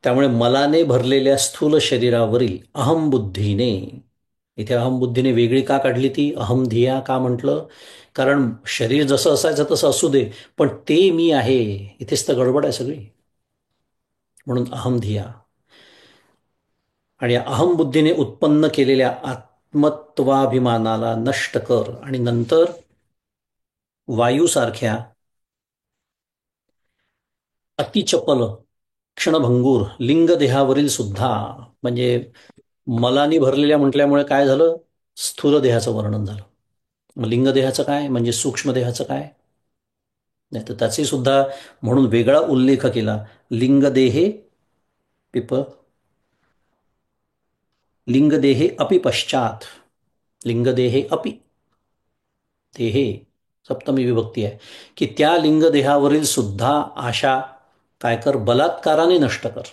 त्यामुळे मलाने भरलेल्या स्थूल शरीरावरील अहमबुद्धीने, इथे अहमबुद्धीने वेगळी का काढली, ती अहम धिया का म्हटलं? कारण शरीर जसं असायचं तसं असू दे, पण ते मी आहे, इथेच तर गडबड आहे सगळी. म्हणून अहम धिया. आणि या अहमबुद्धीने उत्पन्न केलेल्या आत्मत्वाभिमानाला नष्ट कर आणि नंतर वायूसारख्या अतिचपल क्षणभंगूर लिंगदेहावरील सुद्धा, म्हणजे मलानी भरलेल्या म्हटल्यामुळे काय झालं, स्थूल देहाचं वर्णन झालं. मग लिंगदेहाचं काय, म्हणजे सूक्ष्म देहाचं काय, नाही तर त्याचे सुद्धा म्हणून वेगळा उल्लेख केला. लिंगदेहे पिप लिंगदेहे अपि पश्चात, लिंगदेहे अपि, देहे सप्तमी विभक्ती आहे, की त्या लिंगदेहावरील सुद्धा आशा काय कर, बलात्काराने नष्ट कर.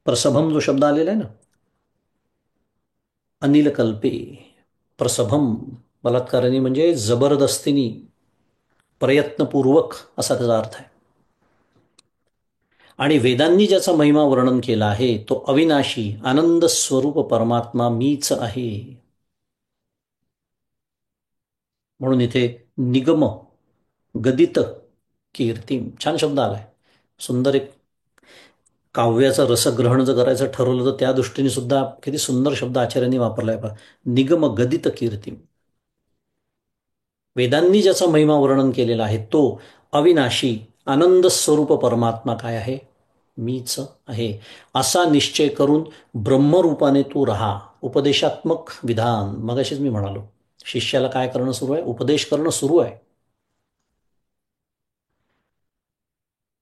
प्रसभम जो शब्द आलेला आहे ना, अनिल कल्पे, प्रसभम बलात्काराने म्हणजे जबरदस्तीने, प्रयत्नपूर्वक असा त्याचा अर्थ आहे. आणि वेदांनी ज्याचा महिमा वर्णन केला आहे तो अविनाशी आनंद स्वरूप परमात्मा मीच आहे. म्हणून इथे निगम गदित कीर्ती, छान शब्द आलाय, सुंदर. एक काव्याचं रसग्रहण जर करायचं ठरवलं तर त्या दृष्टीने सुद्धा किती सुंदर शब्द आचार्यांनी वापरलाय पहा. निगम गदित कीर्ती, वेदांनी ज्याचा महिमा वर्णन केलेला आहे तो अविनाशी आनंद स्वरूप परमात्मा काय आहे, मीच आहे, असा निश्चय करून ब्रह्मरूपाने तू राहा. उपदेशात्मक विधान, मगाशीच मी म्हणालो शिष्याला काय करणं सुरू आहे, उपदेश करणं सुरू आहे.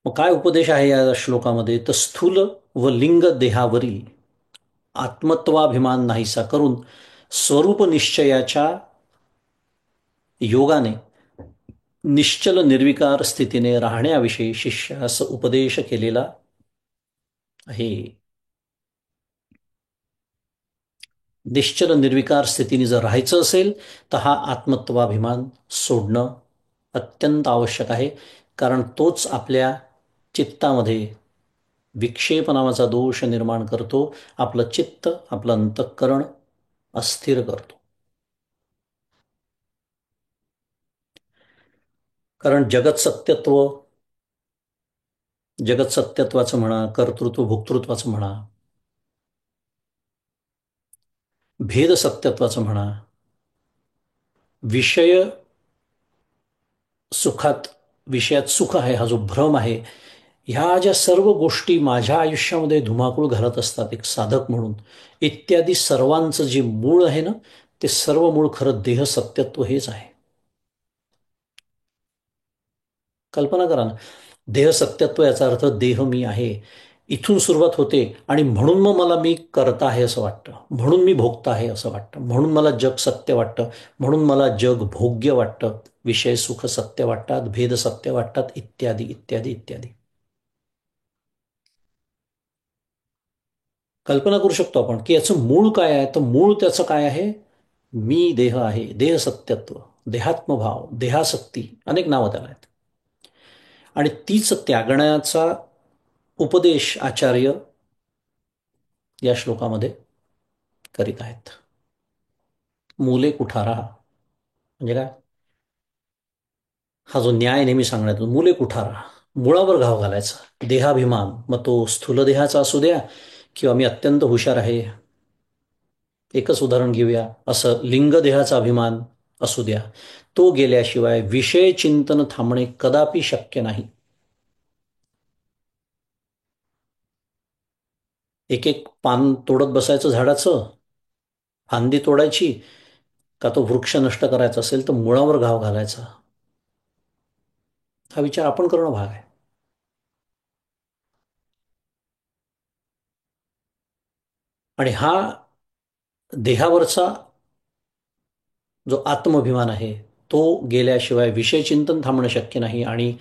मग काय उपदेश आहे या श्लोकामध्ये, तर स्थूल व लिंग देहावरील आत्मत्वाभिमान नाहीसा करून स्वरूप निश्चयाच्या योगाने निश्चल निर्विकार स्थितीने राहण्याविषयी शिष्यास उपदेश केलेला आहे. निश्चल निर्विकार स्थितीने जर राहायचं असेल तर हा आत्मत्वाभिमान सोडणं अत्यंत आवश्यक आहे. कारण तोच आपल्या चित्तामध्ये विक्षेप नावाचा दोष निर्माण करतो, आपलं चित्त, आपलं अंतःकरण अस्थिर करतो. कारण जगत सत्यत्वाचं म्हणा, कर्तृत्व भोक्तृत्वाचं म्हणा, भेद सत्यत्वाचं म्हणा, विषय सुखात, विषयात सुख आहे हा जो भ्रम आहे, ह्या ज्या सर्व गोष्टी माझ्या आयुष्यामध्ये धुमाकूळ घालत असतात एक साधक म्हणून, इत्यादी सर्वांचं जे मूळ आहे ना, ते सर्व मूळ खरं देह सत्यत्व हेच आहे. कल्पना करा ना, देह सत्यत्व याचा अर्थ देह मी आहे, इथून सुरुवात होते. आणि म्हणून मग मला मी करता आहे असं वाटतं, म्हणून मी भोगता आहे असं वाटतं, म्हणून मला जग सत्य वाटतं, म्हणून मला जग भोग्य वाटतं, विषय सुख सत्य वाटतात, भेद सत्य वाटतात, इत्यादी इत्यादी इत्यादी. कल्पना करू शकतो आपण की याचं मूळ काय आहे, तर मूळ त्याचं काय आहे, मी देह आहे, देह सत्यत्व, देहात्मभाव, देहासक्ती, अनेक नावं त्याला आहेत. आणि तीच त्यागण्याचा उपदेश आचार्य या श्लोकामध्ये करीत आहेत. मूले कुठारा म्हणजे काय, हा जो न्याय नेहमी सांगण्यात येतो, मूले कुठारा, मुळावर घाव घालायचा. देहाभिमान, मग तो स्थूल देहाचा असू द्या किंवा मी अत्यंत हुशार आहे, एकच उदाहरण घेऊया, असं लिंग देहाचा अभिमान असू द्या, तो गेल्याशिवाय विषय चिंतन थांबणे कदापि शक्य नाही. एक एक पान तोडत बसायचं झाडाचं, फांदी तोडायची, का तो वृक्ष नष्ट करायचा असेल तर मुळावर घाव घालायचा, हा विचार आपण करणं भाग आहे. आणि हा देहावरचा जो आत्माभिमान आहे तो गेल्याशिवाय विषय चिंतन थांबणं शक्य नाही. आणि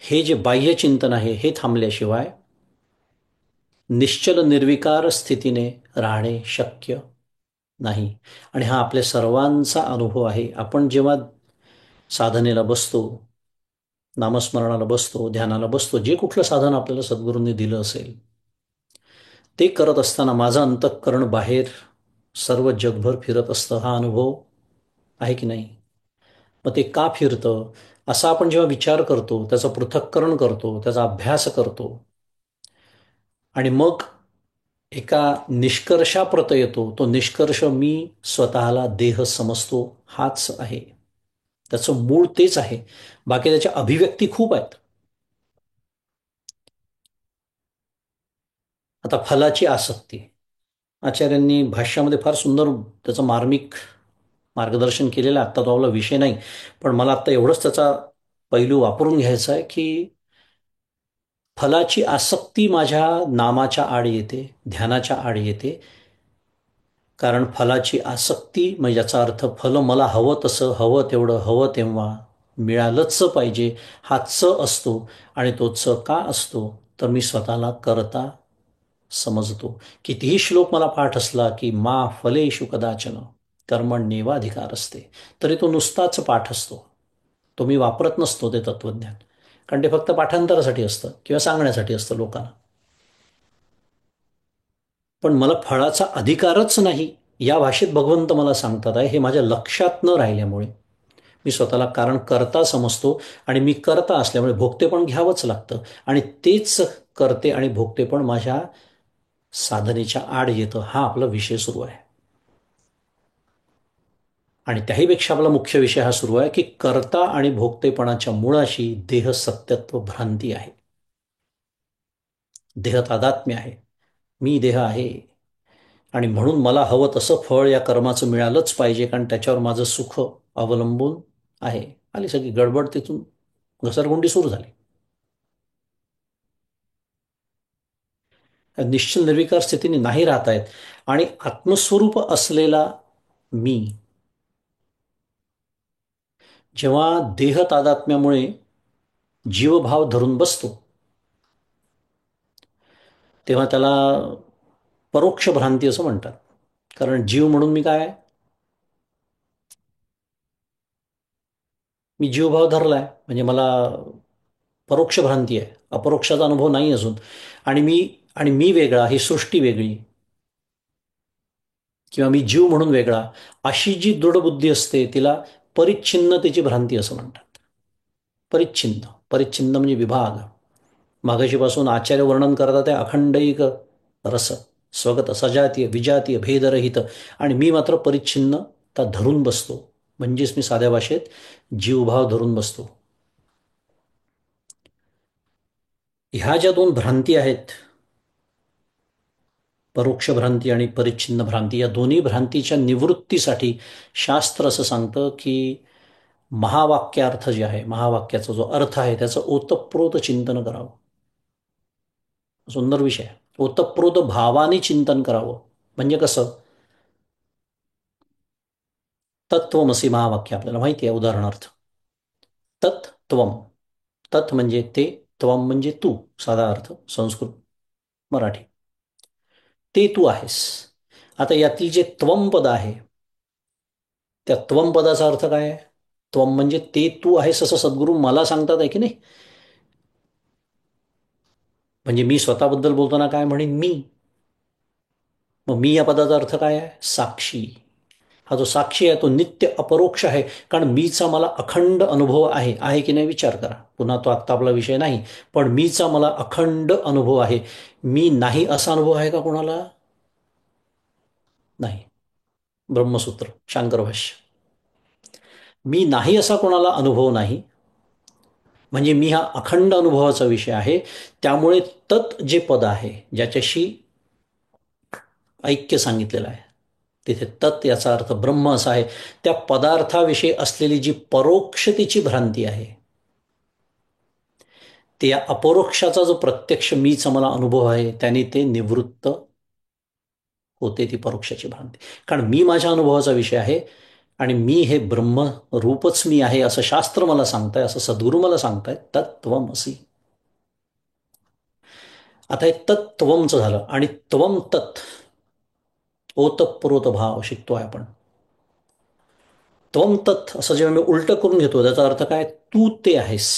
हे जे बाह्य चिंतन आहे हे थांबल्याशिवाय निश्चल निर्विकार स्थितीने राहणे शक्य नाही. आणि हा आपल्या सर्वांचा अनुभव आहे. आपण जेव्हा साधनेला बसतो, नामस्मरणाला बसतो, ध्यानाला बसतो, जे कुठलं साधन आपल्याला सद्गुरूंनी दिलं असेल ते करत असताना माझं अंतःकरण बाहेर सर्व जगभर फिरत असतं, हा अनुभव आहे की नाही. मग ते का फिरतं, असा आपण जेव्हा विचार करतो, त्याचं पृथक्करण करतो, त्याचा अभ्यास करतो आणि मग एका निष्कर्षाप्रत येतो, तो निष्कर्ष मी स्वतःला देह समजतो हाच आहे. त्याचं मूळ तेच आहे. बाकी त्याच्या अभिव्यक्ती खूप आहेत. आता फलाची आसक्ती, आचार्यांनी भाष्यामध्ये फार सुंदर त्याचं मार्मिक मार्गदर्शन केलेलं आहे. आत्ता तो आपला विषय नाही, पण मला आत्ता एवढंच त्याचा पैलू वापरून घ्यायचा आहे की फलाची आसक्ती माझ्या नामाच्या आड येते, ध्यानाच्या आड येते. कारण फलाची आसक्ती म्हणजे याचा अर्थ फल मला हवं तसं, हवं तेवढं, हवं तेव्हा मिळालंच पाहिजे हा असतो. आणि तो का असतो, तर मी स्वतःला करता समजतो. कितीही श्लोक मला पाठ असला की मा फलेषु कदाचन कर्मण्येवाधिकार असते, तरी तो नुसताच पाठ असतो. तो मी वापरत नसतो ते तत्वज्ञान. कारण ते फक्त पाठांतरासाठी असतं किंवा सांगण्यासाठी असतं लोकांना. पण मला फळाचा अधिकारच नाही या भाषेत भगवंत मला सांगतात आहे, हे माझ्या लक्षात न राहिल्यामुळे मी स्वतःला कारण करता समजतो. आणि मी करता असल्यामुळे भोगते पण घ्यावंच लागतं. आणि तेच करते आणि भोगते पण माझ्या साधनेच्या आड येतं. हा आपला विषय सुरू आहे. आणि त्याहीपेक्षा आपला मुख्य विषय हा सुरू आहे की कर्ता आणि भोगतेपणाच्या मुळाशी देह सत्यत्व भ्रांती आहे. देह तादात्म्य आहे. मी देह आहे आणि म्हणून मला हवं तसं फळ या कर्माचं मिळालंच पाहिजे, कारण त्याच्यावर माझं सुख अवलंबून आहे. आली सगळी गडबड, तिथून घसरगुंडी सुरू झाली. निश्चल निर्विकार स्थितीने नाही राहतायत. आणि आत्मस्वरूप असलेला मी जेव्हा देह तादात्म्यामुळे जीवभाव धरून बसतो, तेव्हा त्याला परोक्ष भ्रांती असं म्हणतात. कारण जीव म्हणून मी काय आहे, मी जीवभाव धरलाय म्हणजे मला परोक्ष भ्रांती आहे. अपरोक्षाचा अनुभव नाही अजून. आणि मी वेगळा, ही सृष्टी वेगळी, किंवा मी जीव म्हणून वेगळा, अशी जी दृढ बुद्धी असते तिला परिच्छिन्नतेची भ्रांती असं म्हणतात. परिच्छिन्न, परिच्छिन्न म्हणजे विभाग. मागाशीपासून आचार्य वर्णन करतात आहे अखंडैक रस, स्वगत, सजातीय, विजातीय, भेदरहित. आणि मी मात्र परिच्छिन्नता धरून बसतो. म्हणजेच मी साध्या भाषेत जीवभाव धरून बसतो. ह्या ज्या दोन भ्रांती आहेत, परोक्ष भ्रांती आणि परिच्छिन्न भ्रांती, या दोन्ही भ्रांतीच्या निवृत्तीसाठी शास्त्र असं सांगतं की महावाक्यार्थ जे आहे, महावाक्याचा जो अर्थ आहे त्याचं ओतप्रोत चिंतन करावं. सुंदर विषय. ओतप्रोत भावाने चिंतन करावं. म्हणजे कसं, तत्वमसी महावाक्य आपल्याला माहिती आहे. उदाहरणार्थ तत्त्वम, तत् म्हणजे ते, त्वम म्हणजे तू, साधा अर्थ संस्कृत मराठी. ते तू आहेस. आता यातील जे त्वम पद आहे, त्या त्वम पदाचा अर्थ काय आहे. त्वम म्हणजे ते तू आहेस असं सद्गुरू मला सांगतात आहे की नाही. म्हणजे मी स्वतःबद्दल बोलताना काय म्हणेन, मी. मग मी या पदाचा अर्थ काय आहे, साक्षी. हा जो साक्षी आहे तो नित्य अपरोक्ष आहे. कारण मीचा मला अखंड अनुभव आहे की नाही विचार करा. पुन्हा तो आत्ता आपला विषय नाही, पण मीचा मला अखंड अनुभव आहे. मी नाही असा अनुभव आहे का कोणाला. नाही. ब्रह्मसूत्र शांकर भाष्य. मी नाही असा कोणाला अनुभव नाही. म्हणजे मी हा अखंड अनुभवाचा विषय आहे. त्यामुळे तत् जे पद आहे, ज्याच्याशी ऐक्य सांगितलेलं आहे, तिथे तत् याचा अर्थ ब्रह्म असा आहे. त्या पदार्थाविषयी असलेली जी परोक्षतेची भ्रांती आहे, ते या अपरोक्षाचा जो प्रत्यक्ष मीचा मला अनुभव आहे त्याने ते निवृत्त होते, ती परोक्षाची भ्रांती. कारण मी माझ्या अनुभवाचा विषय आहे आणि मी हे ब्रह्म रूपच मी आहे असं शास्त्र मला सांगताय, असं सद्गुरू मला सांगताय. तत्त्वमसि. आता हे तत्त्वमचं झालं. आणि त्वम तत्, ओतप्रोत भाव शिकतोय आपण. त्वम तत् असं जेव्हा मी उलटं करून घेतो, त्याचा अर्थ काय, तू ते आहेस.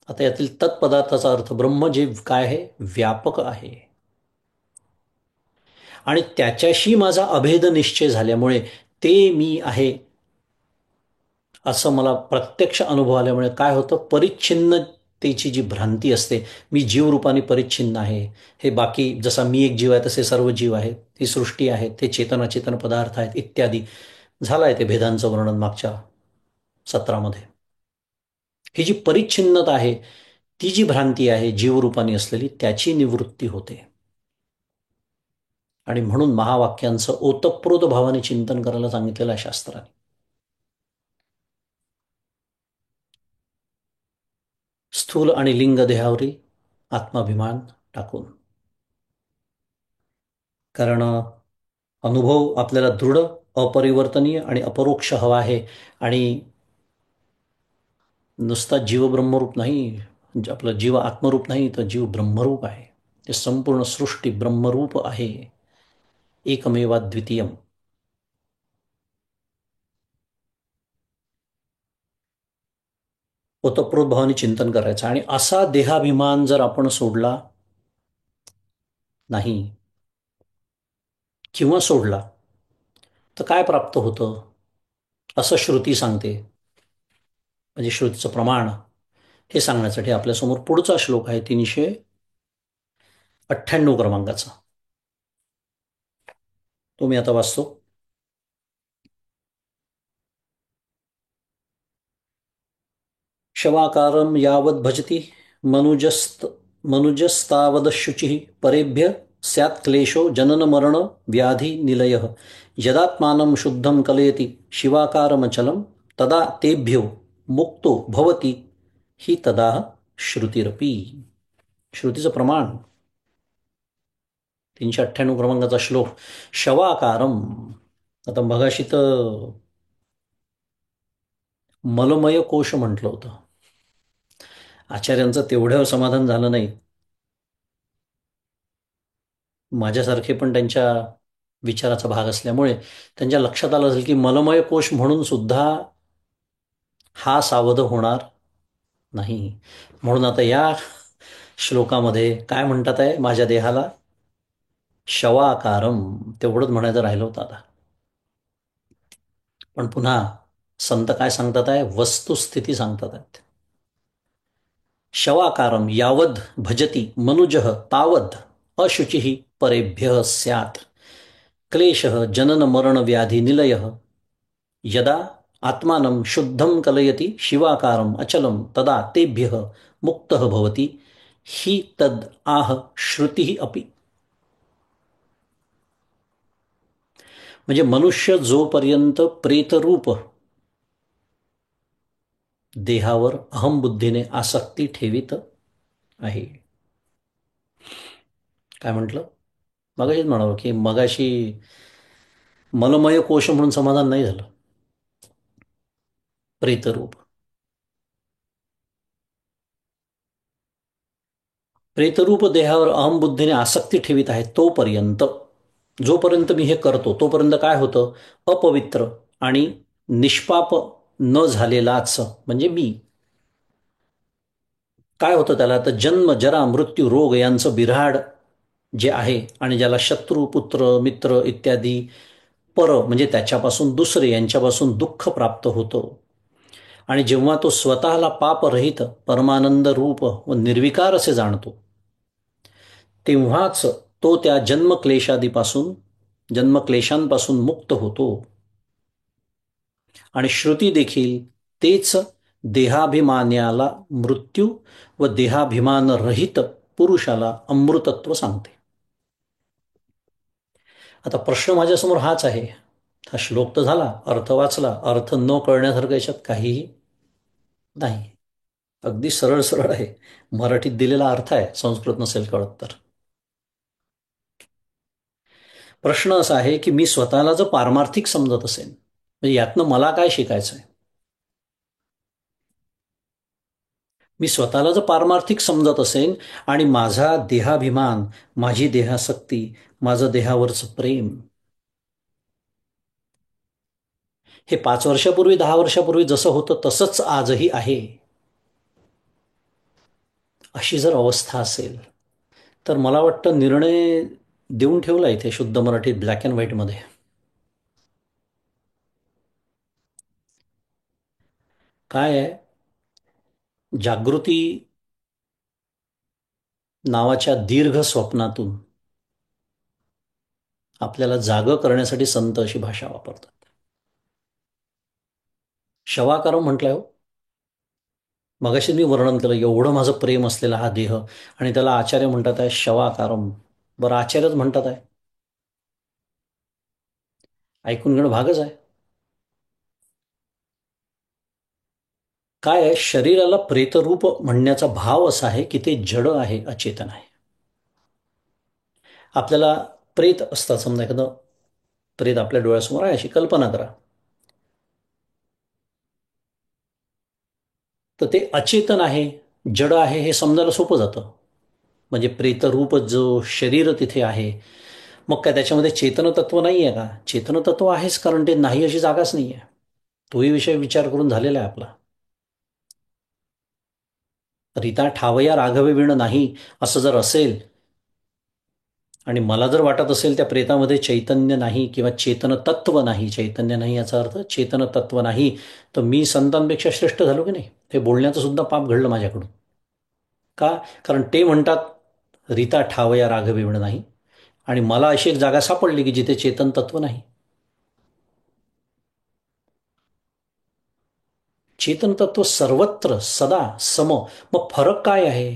आता यातील तत्पदार्थाचा अर्थ ब्रह्म जे काय आहे, व्यापक आहे. आणि त्याच्याशी माझा अभेद निश्चय झाल्यामुळे ते मी आहे असं मला प्रत्यक्ष अनुभव आल्यामुळे काय होतं, परिच्छिन्नतेची जी भ्रांती असते, मी जीवरूपाने परिच्छिन्न आहे, हे बाकी जसा मी एक जीव आहे तसे सर्व जीव आहेत, ही सृष्टी आहे, ते चेतन अचेतन पदार्थ आहेत इत्यादी, झालं आहे ते भेदांचं वर्णन मागच्या सत्रामध्ये. ही जी परिच्छिन्नता आहे, ती जी भ्रांती आहे जीवरूपाने असलेली, त्याची निवृत्ती होते. आणि म्हणून महावाक्यांचं ओतप्रोत भावाने चिंतन करायला सांगितलेलं आहे शास्त्राने. स्थूल आणि लिंग देहावरी आत्माभिमान टाकून. कारण अनुभव आपल्याला दृढ, अपरिवर्तनीय आणि अपरोक्ष हवा आहे. आणि नुसता जीव ब्रह्मरूप नाही, आपलं जीव आत्मरूप नाही, तर जीव ब्रह्मरूप आहे. ते संपूर्ण सृष्टी ब्रह्मरूप आहे. एकमेवा द्वितीयम. ओतप्रोत भावाने चिंतन करायचं. आणि असा देहाभिमान जर आपण सोडला नाही किंवा सोडला तर काय प्राप्त होतं, असं श्रुती सांगते. म्हणजे श्रुतीचं प्रमाण हे सांगण्यासाठी आपल्यासमोर पुढचा श्लोक आहे, 398 क्रमांकाचा. तो मी आता वाचतो. शवाकारं यावद् भजति मनुजस्तावदशुचिः परेभ्य स्यात् क्लेशो जननमरण व्याधि निलयः यदात्मानं शुद्धं कलयति शिवाकारमचलं तदा तेभ्यो मुक्तो भवति ही तदा श्रुतिरपी. श्रुतीचं प्रमाण 398 क्रमांकाचा श्लोक. शवाकारम. आता मगाशी तर मलमय कोश म्हटलं होतं. आचार्यांचं तेवढं समाधान झालं नाही. माझ्यासारखे पण त्यांच्या विचाराचा भाग असल्यामुळे त्यांच्या लक्षात आलं असेल की मलमय कोश म्हणून सुद्धा हा सावध होणार नाही. म्हणून आता या श्लोकामध्ये काय म्हणतात आहे, माझ्या देहाला शवाकारम तेवढंच म्हणायचं राहिलं होतं आता. पण पुन्हा संत काय सांगतात आहे, वस्तुस्थिती सांगतात आहेत. शवाकारम यावद् भजति मनुजः तावद् अशुचिः परेभ्यः स्यात् क्लेशः जनन मरण व्याधि निलयः यदा आत्मानं शुद्धं कलयति शिवाकारम अचलं तदा तेभ्यः मुक्तः भवति ही तद आह श्रुती अपि. म्हणजे मनुष्य जोपर्यंत प्रेतरूप देहावर अहमबुद्धीने आसक्ती ठेवित आहे. काय म्हटलं, मगाशीच म्हणावं की मगाशी मलमय कोश म्हणून समाधान नाही झालं. प्रेतरूप, प्रेतरूप देहावर अहमबुद्धीने आसक्ती ठेवित आहे तोपर्यंत, जोपर्यंत मी हे करतो तोपर्यंत काय होतं, अपवित्र आणि निष्पाप न झालेलाच म्हणजे मी. काय होतं त्याला, तर जन्म जरा मृत्यू रोग यांचं बिऱ्हाड जे आहे, आणि ज्याला शत्रू पुत्र मित्र इत्यादी पर म्हणजे त्याच्यापासून दुसरे यांच्यापासून दुःख प्राप्त होतं. आणि जेव्हा तो स्वतःला पापरहित परमानंद रूप व निर्विकार असे जाणतो, तेव्हाच तो त्या जन्मक्लेशांपासून मुक्त होतो. आणि श्रुती देखील तेच देहाभिमान्याला मृत्यू व देहाभिमानरहित पुरुषाला अमृतत्व सांगते. आता प्रश्न माझ्यासमोर हाच आहे, हा श्लोक तर झाला, अर्थ वाचला, अर्थ न कळण्यासारखं याच्यात काहीही नाही. अगदी सरळ सरळ आहे, मराठीत दिलेला अर्थ आहे, संस्कृत नसेल कळत तर. प्रश्न असा आहे की मी स्वतःला जर पारमार्थिक समजत असेल, म्हणजे यातनं मला काय शिकायचं आहे. मी स्वतःला जर पारमार्थिक समजत असेल आणि माझा देहाभिमान, माझी देहासक्ती, माझं देहावरचं प्रेम हे 5 वर्षापूर्वी 10 वर्षापूर्वी जसं होतं तसंच आजही आहे, अशी जर अवस्था असेल तर मला वाटतं निर्णय देऊन ठेवला इथे शुद्ध मराठीत ब्लॅक अँड व्हाईटमध्ये. काय आहे, जागृती नावाच्या दीर्घ स्वप्नातून आपल्याला जागं करण्यासाठी संत अशी भाषा वापरतात. शवाकारम म्हटलंय हो. मगाशी मी वर्णन केलं, एवढं माझं प्रेम असलेला हा देह, आणि त्याला आचार्य म्हणतात आहे शवाकारम. बरं, आचार्यच म्हणतात आहे, ऐकून घेणं भागच आहे. काय आहे, शरीराला प्रेतरूप म्हणण्याचा भाव असा आहे की ते जड आहे, अचेतन आहे. आपल्याला प्रेत असतात, समजा एखादं प्रेत आपल्या डोळ्यासमोर आहे अशी कल्पना करा, तर ते अचेतन आहे, जड आहे हे समजायला सोपं जातं. म्हणजे प्रेतरूप जो शरीर तिथे आहे, मग काय त्याच्यामध्ये चेतनतत्व नाही आहे का? चेतनतत्व आहेच, कारण ते नाही अशी जागाच नाही आहे. तोही विषय विचार करून झालेला आहे आपला. रीता ठावया राघवे विण नाही, असं जर असेल, आणि मला जर वाटत असेल त्या प्रेतामध्ये चैतन्य नाही किंवा चेतन तत्व नाही, चैतन्य नाही याचा अर्थ चेतन तत्व नाही, तर मी संतांपेक्षा श्रेष्ठ झालो की नाही? हे बोलण्याचं सुद्धा पाप घडलं माझ्याकडून. का? कारण ते म्हणतात रीता ठावया राघवे विण नाही, आणि मला अशी एक जागा सापडली की जिथे चेतन तत्व नाही. चेतन तत्व सर्वत्र सदा सम. मग फरक काय आहे?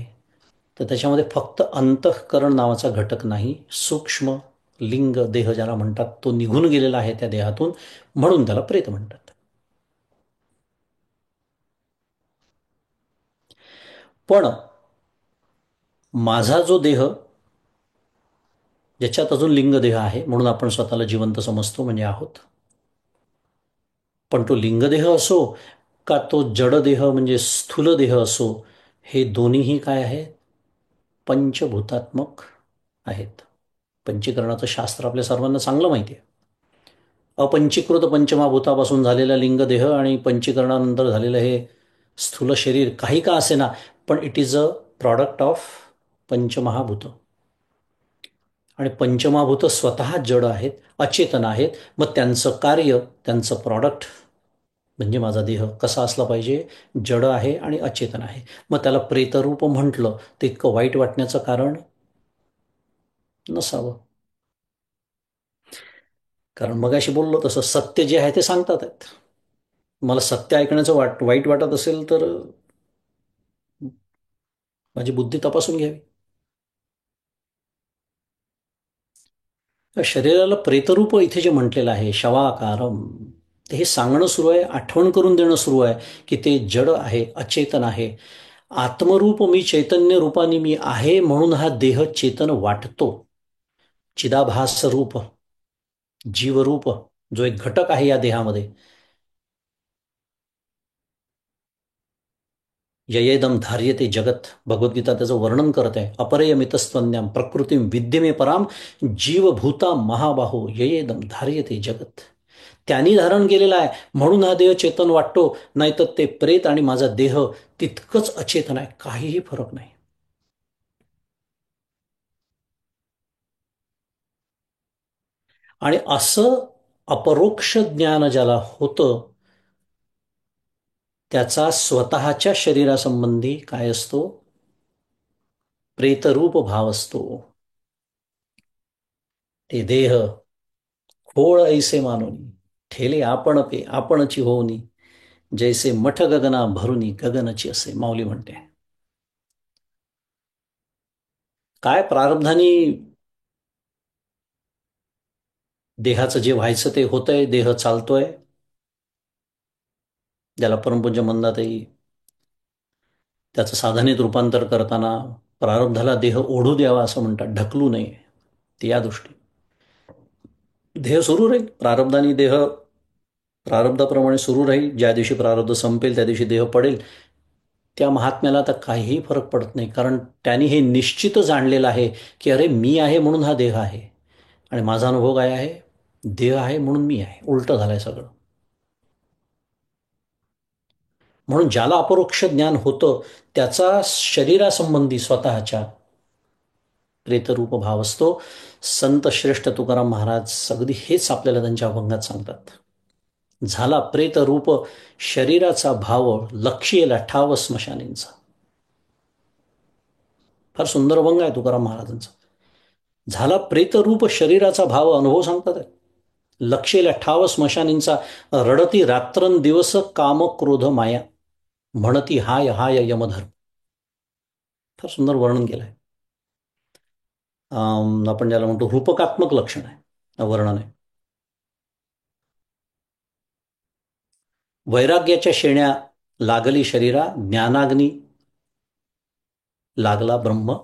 तर त्याच्यामध्ये फक्त अंतःकरण नावाचा घटक नाही, सूक्ष्म लिंग देह ज्याला म्हणतात तो निघून गेलेला आहे त्या देहातून, म्हणून त्याला प्रेत म्हणतात. पण माझा जो देह, ज्याच्यात अजून लिंगदेह आहे, म्हणून आपण स्वतःला जिवंत समजतो, म्हणजे आहोत. पण तो लिंगदेह असो का तो जडदेह म्हणजे स्थूल देह असो, हे दोन्हीही काय आहे? पंचभूतात्मक आहेत. पंचीकरणाचं शास्त्र आपल्या सर्वांना चांगलं माहिती आहे. अपंचीकृत पंचमहाभूतापासून झालेला लिंगदेह आणि पंचीकरणानंतर झालेलं हे स्थूल शरीर, काही का असेना, पण it is a product of पंचमहाभूत. आणि पंचमहाभूत स्वतः जड आहेत, अचेतन आहेत. मग त्यांचं कार्य, त्यांचं प्रॉडक्ट म्हणजे माझा देह कसा असला पाहिजे? जड आहे आणि अचेतन आहे. मग त्याला प्रेतरूप म्हटलं तर इतकं वाईट वाटण्याचं कारण नसावं. कारण मगाशी बोललो तसं सत्य जे आहे ते सांगतात आहेत. मला सत्य ऐकण्याचं वाईट वाटत असेल तर माझी बुद्धी तपासून घ्यावी. शरीराला प्रेतरूप इथे जे म्हटलेलं आहे शवाकारम, ते हे सांगणं सुरू आहे, आठवण करून देणं सुरू आहे की ते जड आहे, अचेतन आहे. आत्मरूप मी चैतन्य रूपाने मी आहे, म्हणून हा देह चेतन वाटतो. चिदाभास रूप, जीवरूप जो एक घटक आहे या देहामध्ये, ययेदम धार्यते जगत, भगवद्गीता त्याचं वर्णन करत आहे. अपरेयमितस्त्वन्याम प्रकृतीम विद्यमे पराम जीवभूता महाबाहो ययेदम धार्यते जगत. त्यांनी धारण केलेला आहे, म्हणून हा देह चेतन वाटतो, नाहीतर ते प्रेत आणि माझा देह तितकंच अचेतन आहे, काहीही फरक नाही. आणि असं अपरोक्ष ज्ञान ज्याला होतं, त्याचा स्वतःच्या शरीरासंबंधी काय असतो? प्रेतरूप भाव असतो. ते देह खोळ ऐसे मानोनी, ठेले आपण पे आपणची होऊनी, जैसे मठ गगना भरुनी गगनची असे, माऊली म्हणते. काय प्रारब्धानी देहाचं जे व्हायचं ते होतंय, देह चालतोय. ज्याला परमपूज्य मंदाताई त्याचं साधनेत रूपांतर करताना प्रारब्धाला देह ओढू द्यावा असं म्हणतात, ढकलू नये. ते या दृष्टी देह सुरू राहील, प्रारब्धानी देह प्रारब्धाप्रमाणे सुरू राहील. ज्या दिवशी प्रारब्ध संपेल त्या दिवशी देह पडेल. त्या महात्म्याला आता काहीही फरक पडत नाही, कारण त्यांनी हे निश्चित जाणलेलं आहे की अरे मी आहे म्हणून हा देह आहे, आणि माझा अनुभव काय आहे? देह आहे म्हणून मी आहे. उलटं झालंय सगळं. म्हणून ज्याला अपरोक्ष ज्ञान होतं त्याचा शरीरासंबंधी स्वतःच्या प्रेतरूप भाव असतो. संत श्रेष्ठ तुकाराम महाराज अगदी हेच आपल्याला त्यांच्या अभंगात सांगतात. झाला प्रेत रूप शरीराचा भाव, लक्षिला ठाव स्मशानींचा. फार सुंदर अभंग आहे तुकाराम महाराजांचा. झाला प्रेतरूप शरीराचा भाव, अनुभव सांगतात आहे. लक्षेला ठाव स्मशानींचा, रडती रात्रंदिवस काम क्रोध माया, म्हणती हाय हाय यमधर्म. फार सुंदर वर्णन केलं आहे. आपण ज्याला म्हणतो रूपकात्मक लक्षण आहे, वर्णन आहे. वैराग्याच्या शेण्या लागली शरीरा, ज्ञानाग्नी लागला ब्रह्म.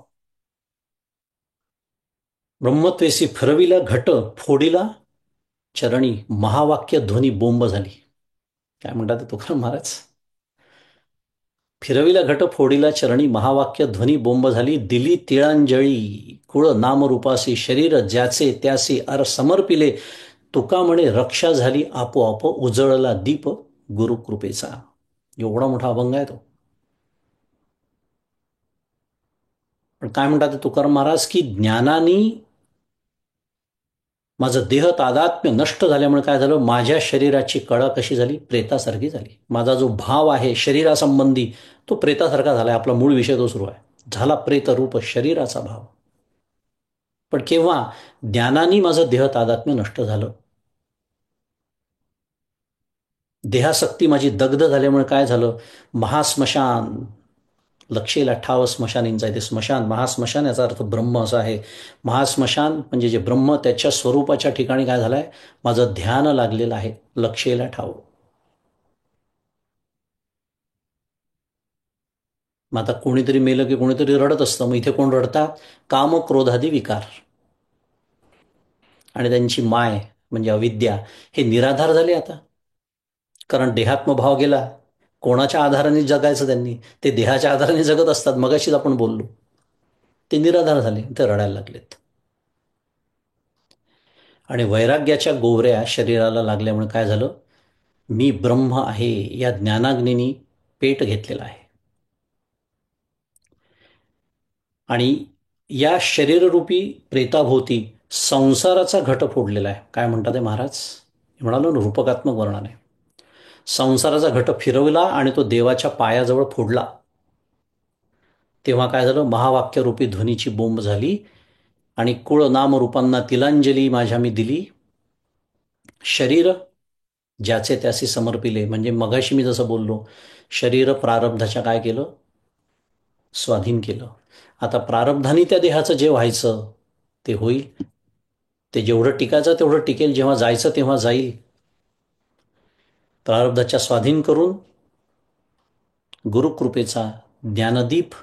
ब्रह्मत्वेसी फिरविला घट, फोडिला चरणी, महावाक्य ध्वनी बोंब झाली. काय म्हणतात तुकाराम महाराज? फिरविला घट, फोडिला चरणी, महावाक्य ध्वनी बोंब झाली. दिली तिळांजळी कुळ नामरूपासी, शरीर ज्याचे त्यासी अर समर्पिले. तुका म्हणे रक्षा झाली आपोआप, उजळला दीप गुरुकृपेचा. एवढा मोठा अभंग आहे तो. पण काय म्हणतात तुकाराम महाराज की ज्ञानाने माझं देह तादात्म्य नष्ट झाल्यामुळे काय झालं, माझ्या शरीराची कळा कशी झाली, प्रेतासारखी झाली. माझा जो भाव आहे शरीरासंबंधी तो प्रेतासारखा झालाय. आपला मूळ विषय तो सुरू आहे. झाला प्रेत रूप शरीराचा भाव. पण केव्हा? ज्ञानाने माझं देह तादात्म्य नष्ट झालं. देहासक्ती माझी दग्ध झाल्यामुळे काय झालं, महास्मशान, लक्षेला ठाव स्मशानींचा आहे. ते स्मशान, महास्मशान याचा अर्थ ब्रह्म असा आहे. महास्मशान म्हणजे जे ब्रह्म, त्याच्या स्वरूपाच्या ठिकाणी काय झालंय, माझं ध्यान लागलेलं आहे. लक्षेला ठाव. मग आता कोणीतरी मेलं की कोणीतरी रडत असतं. मग इथे कोण रडतात? काम क्रोधादी विकार आणि त्यांची माय म्हणजे अविद्या हे निराधार झाले आता. कारण देहात्मभाव गेला. कोणाच्या आधाराने जगायचं त्यांनी? ते देहाच्या आधाराने जगत असतात. मगाशीच आपण बोललो. ते निराधार झाले, ते रडायला लागलेत. आणि वैराग्याच्या गोवऱ्या शरीराला लागल्यामुळे काय झालं, मी ब्रह्म आहे या ज्ञानाग्नीनी पेट घेतलेला आहे. आणि या शरीररूपी प्रेताभोवती संसाराचा घट फोडलेला आहे. काय म्हणतात ते महाराज? म्हणालो ना, रूपकात्मक वर्णन आहे. संसाराचा घट फिरवला आणि तो देवाच्या पायाजवळ फोडला. तेव्हा काय झालं, महावाक्यरूपी ध्वनीची बोंब झाली आणि कुळ नाम रूपांना तिलांजली माझ्या मी दिली. शरीर ज्याचे त्यासी समर्पिले, म्हणजे मगाशी मी जसं बोललो, शरीर प्रारब्धाच्या काय केलं, स्वाधीन केलं. आता प्रारब्धाने त्या देहाचं जे व्हायचं ते होईल. ते जेवढं टिकायचं तेवढं टिकेल. जेव्हा जायचं तेव्हा जाईल. प्रारब्धाच्या स्वाधीन करून गुरुकृपेचा ज्ञानदीप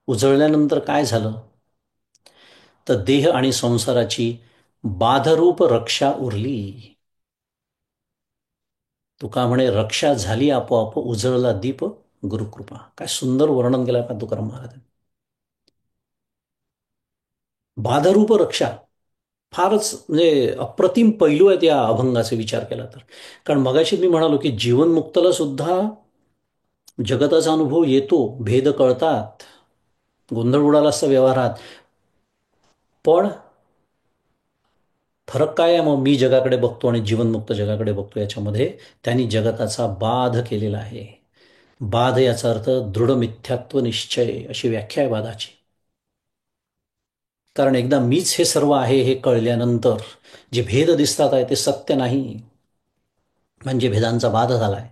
उजळल्यानंतर काय झालं, तर देह आणि संसाराची बाधरूप रक्षा उरली. तुका म्हणे रक्षा झाली आपोआप, उजळला दीप गुरुकृपा. काय सुंदर वर्णन केलं का तुकाराम महाराजांनी. बाधरूप रक्षा फारच म्हणजे अप्रतिम पैलू आहेत या अभंगाचा विचार केला तर. कारण मगाशी मी म्हणालो की जीवनमुक्तला सुद्धा जगताचा अनुभव येतो, भेद कळतात, गोंधळ उडाला असता व्यवहारात. पण फरक काय आहे मग, मी जगाकडे बघतो आणि जीवनमुक्त जगाकडे बघतो, याच्यामध्ये त्यांनी जगताचा बाध केलेला आहे. बाध याचा अर्थ दृढ मिथ्यात्व निश्चय अशी व्याख्या आहे बाधाची. कारण एकदा मीच हे सर्व आहे हे कळल्यानंतर जे भेद दिसतात आहे ते सत्य नाही, म्हणजे भेदांचा बाध झालाय.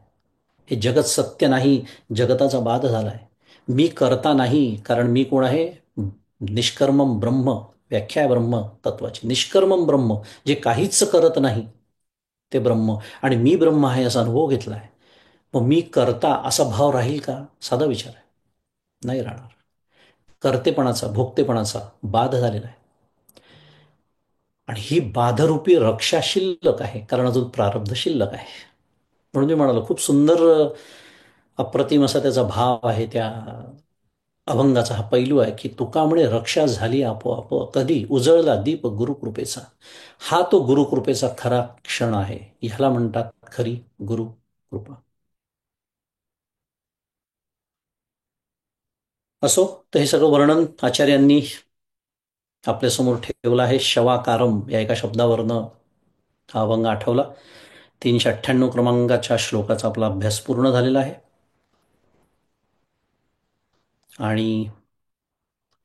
हे जगत सत्य नाही, जगताचा बाध झालाय. मी करता नाही, कारण मी कोण आहे, निष्कर्मम ब्रह्म. व्याख्या आहे ब्रह्म तत्वाची. निष्कर्मम ब्रह्म, जे काहीच करत नाही ते ब्रह्म. आणि मी ब्रह्म आहे असा अनुभव घेतला आहे. मग मी करता असा भाव राहील का? साधा विचार आहे, नाही राहणार. कर्तेपणाचा, भोगतेपणाचा बाध झालेला आहे. आणि ही बाधरूपी रक्षा शिल्लक आहे, कारण अजून प्रारब्ध शिल्लक आहे. म्हणून मी म्हणालो, खूप सुंदर अप्रतिम असा त्याचा भाव आहे. त्या अभंगाचा हा पैलू आहे की तुका म्हणे रक्षा झाली आपोआप, कधी उजळला दीप गुरुकृपेचा. हा तो गुरुकृपेचा खरा क्षण आहे. ह्याला म्हणतात खरी गुरुकृपा. असो, तर हे सगळं वर्णन आचार्यांनी आपल्यासमोर ठेवलं आहे. शवाकारम या एका शब्दावरनं हा अभंग आठवला. 398 क्रमांकाच्या श्लोकाचा आपला अभ्यास पूर्ण झालेला आहे. आणि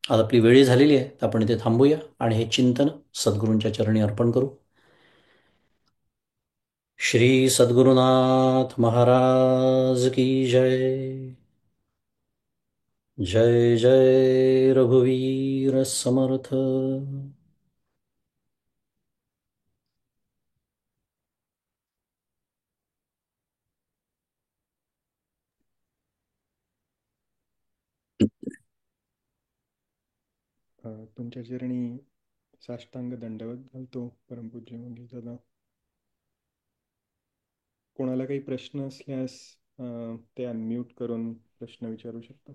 आज आपली वेळ झालेली आहे, तर आपण इथे थांबूया आणि हे चिंतन सद्गुरूंच्या चरणी अर्पण करू. श्री सद्गुरुनाथ महाराज की जय. जय जय रघुवीर समर्थ. तुमच्या चरणी साष्टांग दंडवत घालतो परमपूज्य मंगे दादा. कोणाला काही प्रश्न असल्यास ते अनम्यूट करून प्रश्न विचारू शकतो.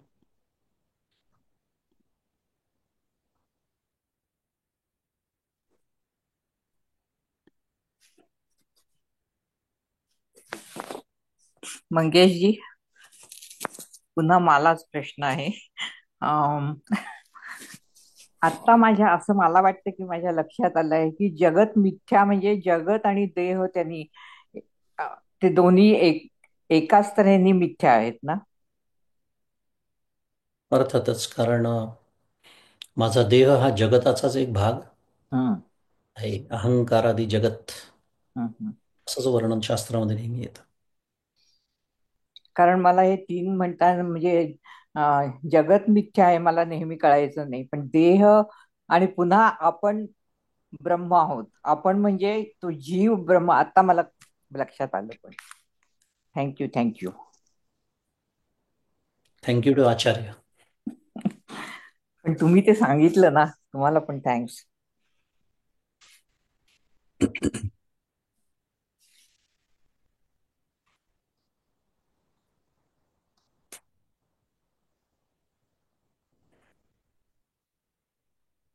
मंगेशजी, पुन्हा मलाच प्रश्न आहे. अम, आता माझ्या असं मला वाटतं की माझ्या लक्षात आलं आहे की जगत मिथ्या म्हणजे जगत आणि देह त्यांनी अ, ते दोन्ही एकाच तऱ्हेने मिथ्या आहेत ना. अर्थातच, कारण माझा देह हा जगताचाच एक भाग हं, आहे. अहंकारादी जगत हं, हं. असंच वर्णन शास्त्रामध्ये नेहमी येतं. कारण मला हे तीन म्हणताना म्हणजे अ, जगत मिथ्या आहे मला नेहमी कळायचं नाही, पण देह आणि पुन्हा आपण ब्रह्म आहोत. आपण म्हणजे तो जीव ब्रह्म आता मला लक्षात आलं. पण थँक्यू थँक्यू. थँक्यू टू आचार्य. पण तुम्ही ते सांगितलं ना, तुम्हाला पण थँक्स.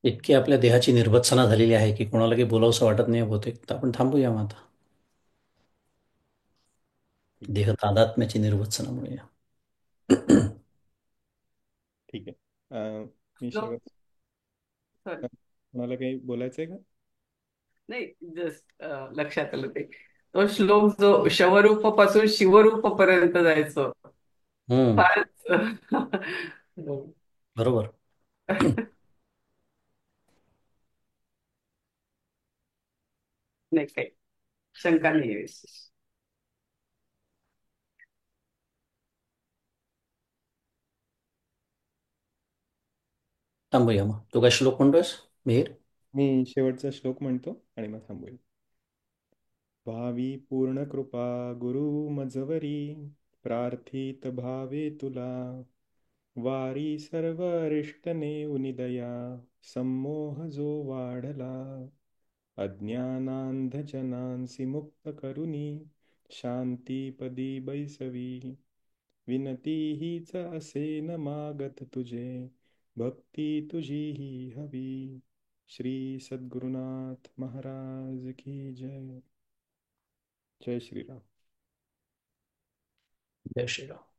इतकी आपल्या देहाची निर्भत्सना झालेली आहे की कोणाला काही बोलावंसं वाटत नाही बहुतेक. तर आपण थांबूया मग आता. ठीक देह तादात्म्याची निर्भत्सनामुळे. ठीक आहे. मी श्लोक शेवट कोणाला काही बोलायचं आहे का? नाही, जस्ट लक्षात आलं ते तो श्लोक जो शवरूप पासून शिवरूप पर्यंत जायचो. हम्म. फारच बरोबर. नाही, काही शंका नाही आहे. थांबूया मग. तू काय श्लोक म्हणतोयस मिहीर? मी शेवटचा श्लोक म्हणतो आणि मग थांबूया. भावी पूर्ण कृपा गुरु मजवरी, प्रार्थित भावे तुला, वारी सर्व अरिष्ट नेऊनि दया, संमोह जो वाढला, अज्ञानांधजनांसी मुक्त करुनी, शांतीपदी बैसवी, विनती हीच असे न मागत तुझे, भक्ती तुझी ही हवी. श्री सद्गुरुनाथ महाराज की जय. जय श्रीराम. जय श्रीराम.